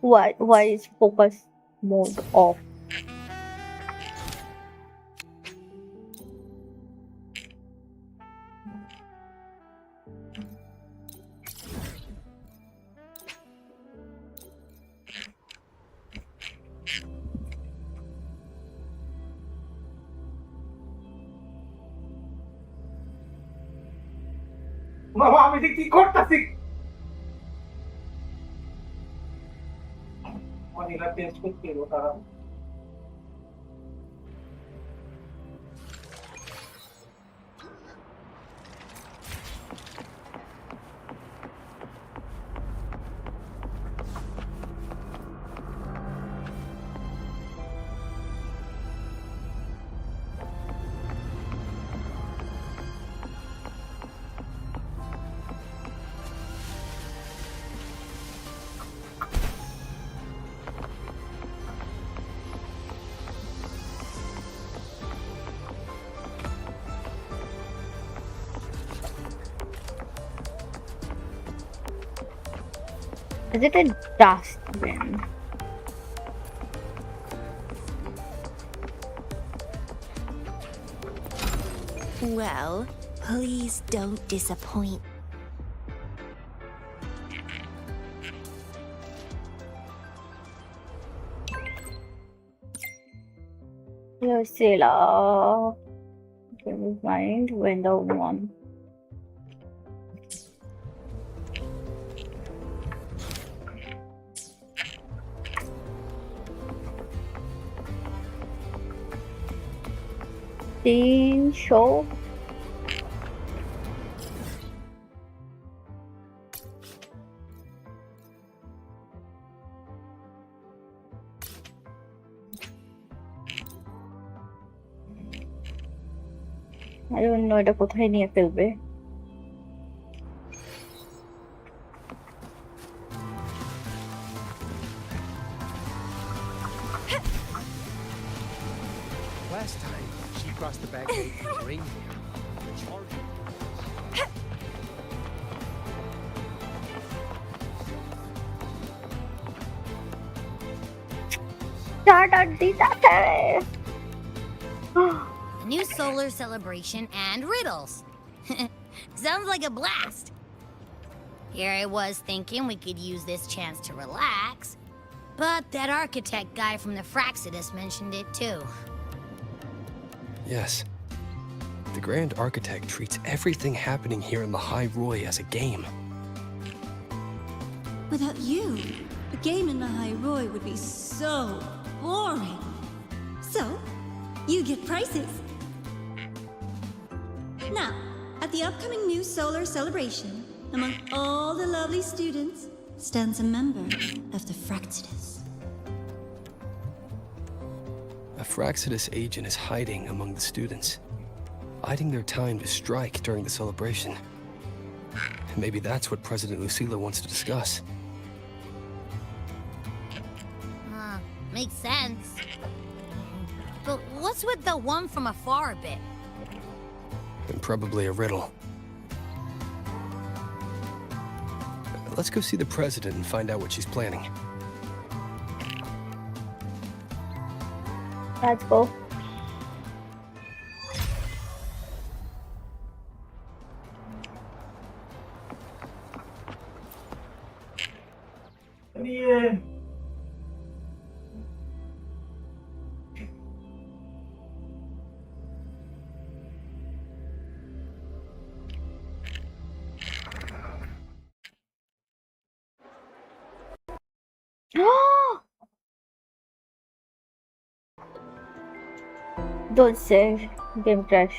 Why is focus mode off? বাবা আমি যে কি করতেছি অনেকটা test করতে হবে তারা Is it a dustbin? Well, please don't disappoint. Lucilla. Never mind. Window 1. Teen show. I don't know এটা কোথায় নিয়ে ফেলবে Last time, she crossed the back gate with reindeer. Charging. Starter দিতাছে A new solar celebration and riddles. Sounds like a blast. Here I was thinking we could use this chance to relax. But that architect guy from the Fraxidus mentioned it too. Yes. The Grand Architect treats everything happening here in Lahai Roi as a game. Without you, the game in Lahai Roi would be so boring. So, you get prizes. Now, at the upcoming new solar celebration, among all the lovely students, stands a member of the Fraxidus. A Fraxidus agent is hiding among the students, biding their time to strike during the celebration. Maybe that's what President Lucilla wants to discuss. Makes sense. But what's with the one from afar bit? And probably a riddle. Let's go see the president and find out what she's planning. Let's go. Don't say game crash.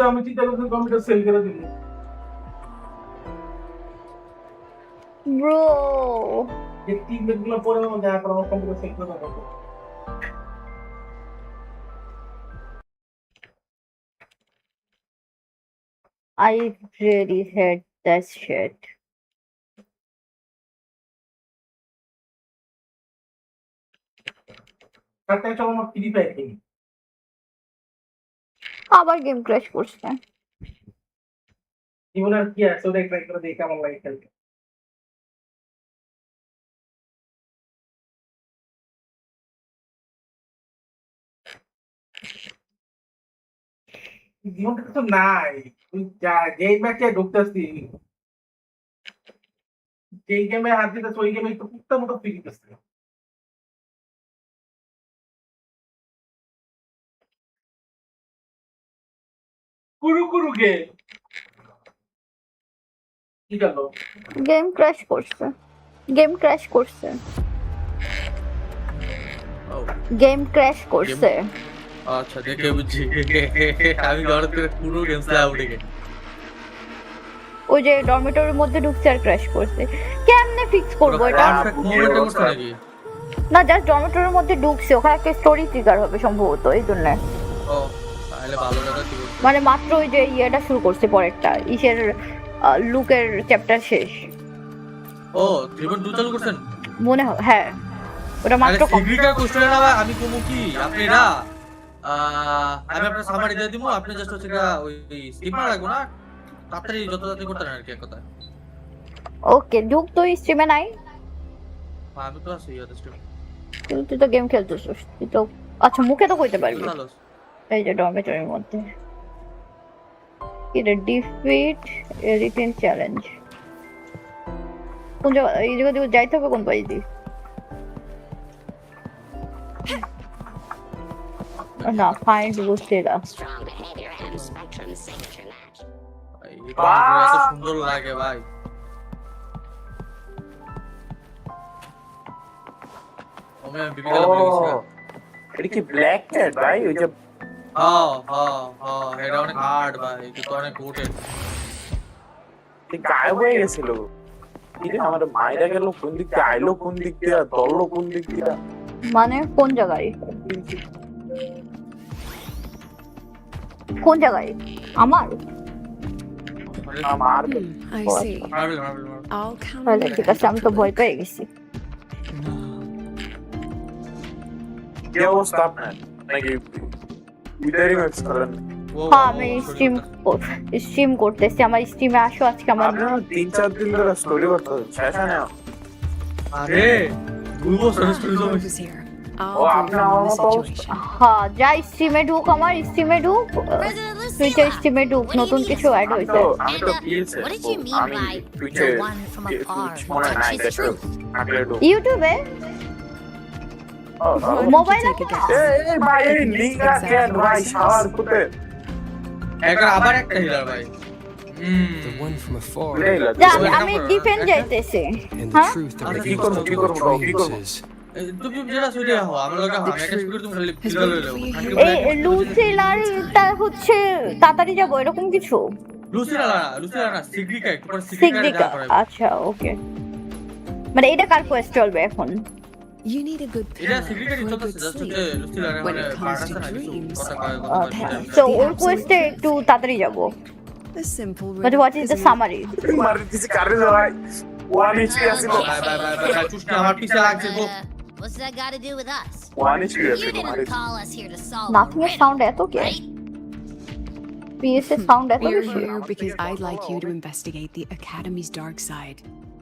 আমি চিন্তা করছি computer sell করে দিই। Bro. এই টিমগুলো পরে আমার দেখা করে আমার কম্পিউটার সেল করে দাও। I really hate that shit. তাতে চলো না ফ্রি ফায়ার খেলি। আবার গেম ক্র্যাশ করছে। জীবনে আর কি আছে ওটা ট্রাই করে দেখি কেমন লাগে খেলতে। জীবনটা তো নাই, তুই যা যেই ম্যাচে ঢুকতেছি যেই গেমে হাত দিতেছে ওই গেমে তো কুত্তার মতো ফিরে দিতেছে। কুরু কুরু গেম কি গেল? গেম ক্র্যাশ করছে। গেম ক্র্যাশ করছে। গেম ক্র্যাশ করছে। আচ্ছা দেখে বুঝছি। আমি ঘরে থেকে পুরো গেম আউট হয়ে গেছে। ওই যে ডরমিটরির মধ্যে ঢুকছে আর ক্র্যাশ করছে। কেমনে ফিক্স করব এটা? পারফেক্ট মোমেন্টে করতে নাকি? না জাস্ট ডরমিটরির মধ্যে ঢুকছে, ওখানে একটা স্টোরি ট্রিগার হবে সম্ভবত এই জন্য। ও তাহলে ভালো কথা কি বলছিস? মানে মাত্র ওই যে ইয়েটা শুরু করছে পরেরটা ইসের লুকের চ্যাপ্টার শেষ। ও জীবন 2 চালু করছেন? মনে হয় হ্যাঁ, ওটা মাত্র সিগ্রিকা কোশ্চেন না ভাই, আমি কমু কি আপনারা আমি আপনার সামারি দিয়ে দিমু, আপনি জাস্ট হচ্ছে ওই স্কিপার লাগবে না, তাড়াতাড়ি যত তাড়াতাড়ি করতে না আর কি এক কথা। ওকে ঢুক তো স্ট্রিমে নাই। আমি তো আছি ইয়াতে স্ট্রিম। তুই তো গেম খেলতেছিস, তুই তো আচ্ছা মুখে তো কইতে পারবি। এই যে ডরমিটরির মধ্যে এটা ডিফিট এরিটেন চ্যালেঞ্জ। কোন জায়গা এই জায়গা দিয়ে যাইতে হবে কোন পাশ দিয়ে? না ফাইন্ড লুসিলা। এত সুন্দর লাগে ভাই। ওমে বিবিলা বলে গেছে। এটা কি ব্ল্যাক ক্যাট ভাই? ওই যে এটা অনেক হার্ড ভাই, এটা অনেক কোটেড। গায়েব হয়ে গেছিল। এটা আমার মাইরা গেল কোন দিক দিয়ে, আইলো কোন দিক দিয়ে, দললো কোন দিক দিয়ে, মানে কোন জায়গায়? কোন জায়গায়? আমার I see. I'll count. তাহলে ঠিক আছে, আমি তো ভয় পেয়ে গেছি। কি অবস্থা আপনার? নাকি উইদারি ম্যাচ করেন? হ্যাঁ আমি স্ট্রিম করতেছি। আমার স্ট্রিমে আসো আজকে। আমার 3-4 দিন ধরে স্টোরি করতেছেন, শেষ হয় না? আরে গুগল স্টোরি here. ও আপনি আমার মতো অবস্থা। হ্যাঁ যা স্ট্রিমে ঢুক, আমার স্ট্রিমে ঢুক, টুইটার স্ট্রিমে ঢুক, নতুন কিছু অ্যাড হইছে। আমি তো পিএসএ আমি টুইটে মনে নাই দেখো আগে ঢুক ইউটিউবে মোবাইলে এই ভাই এই লিঙ্গা কেন ভাই শাওয়ার করতে একটা আবার একটা হিলার ভাই। The one from afar. যা আমি ডিফেন্ড যাইতেছি। হ্যাঁ কি করব তুমি যেটা সুইডে হও আমার লাগা আমি একটা স্পিকার তুমি খালি ফিজিক্যাল হয়ে যাও। এই লুসিলারটা হচ্ছে তাড়াতাড়ি যাব এরকম কিছু? লুসিলা না সিগ্রিকা একটু পর সিগ্রিকা। আচ্ছা ওকে, মানে এটা কার কোয়েস্ট চলবে এখন? You need a good এটা pillow সিগ্রিকা for a দিতে good জাস্ট sleep. লুসিলা When মানে it comes পার্টস to না কিছু dreams, কথা কয় তো ওর কোয়েস্টে একটু তাড়াতাড়ি যাব। the simple But what is the summary? মারি দিছি কারে ভাই ওয়ান এইচপি আছিল বাই চুষ্টি আমার পিছে লাগছে গো। What's that got to do with us? One HP You আছিল মারি didn't call us here to solve Nothing a is riddle, sound এত কে? right? PS এর সাউন্ড এত We're বেশি? here because I'd like you to investigate the Academy's dark side.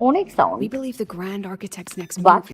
অনেক sound. We believe the Grand Architect's next But move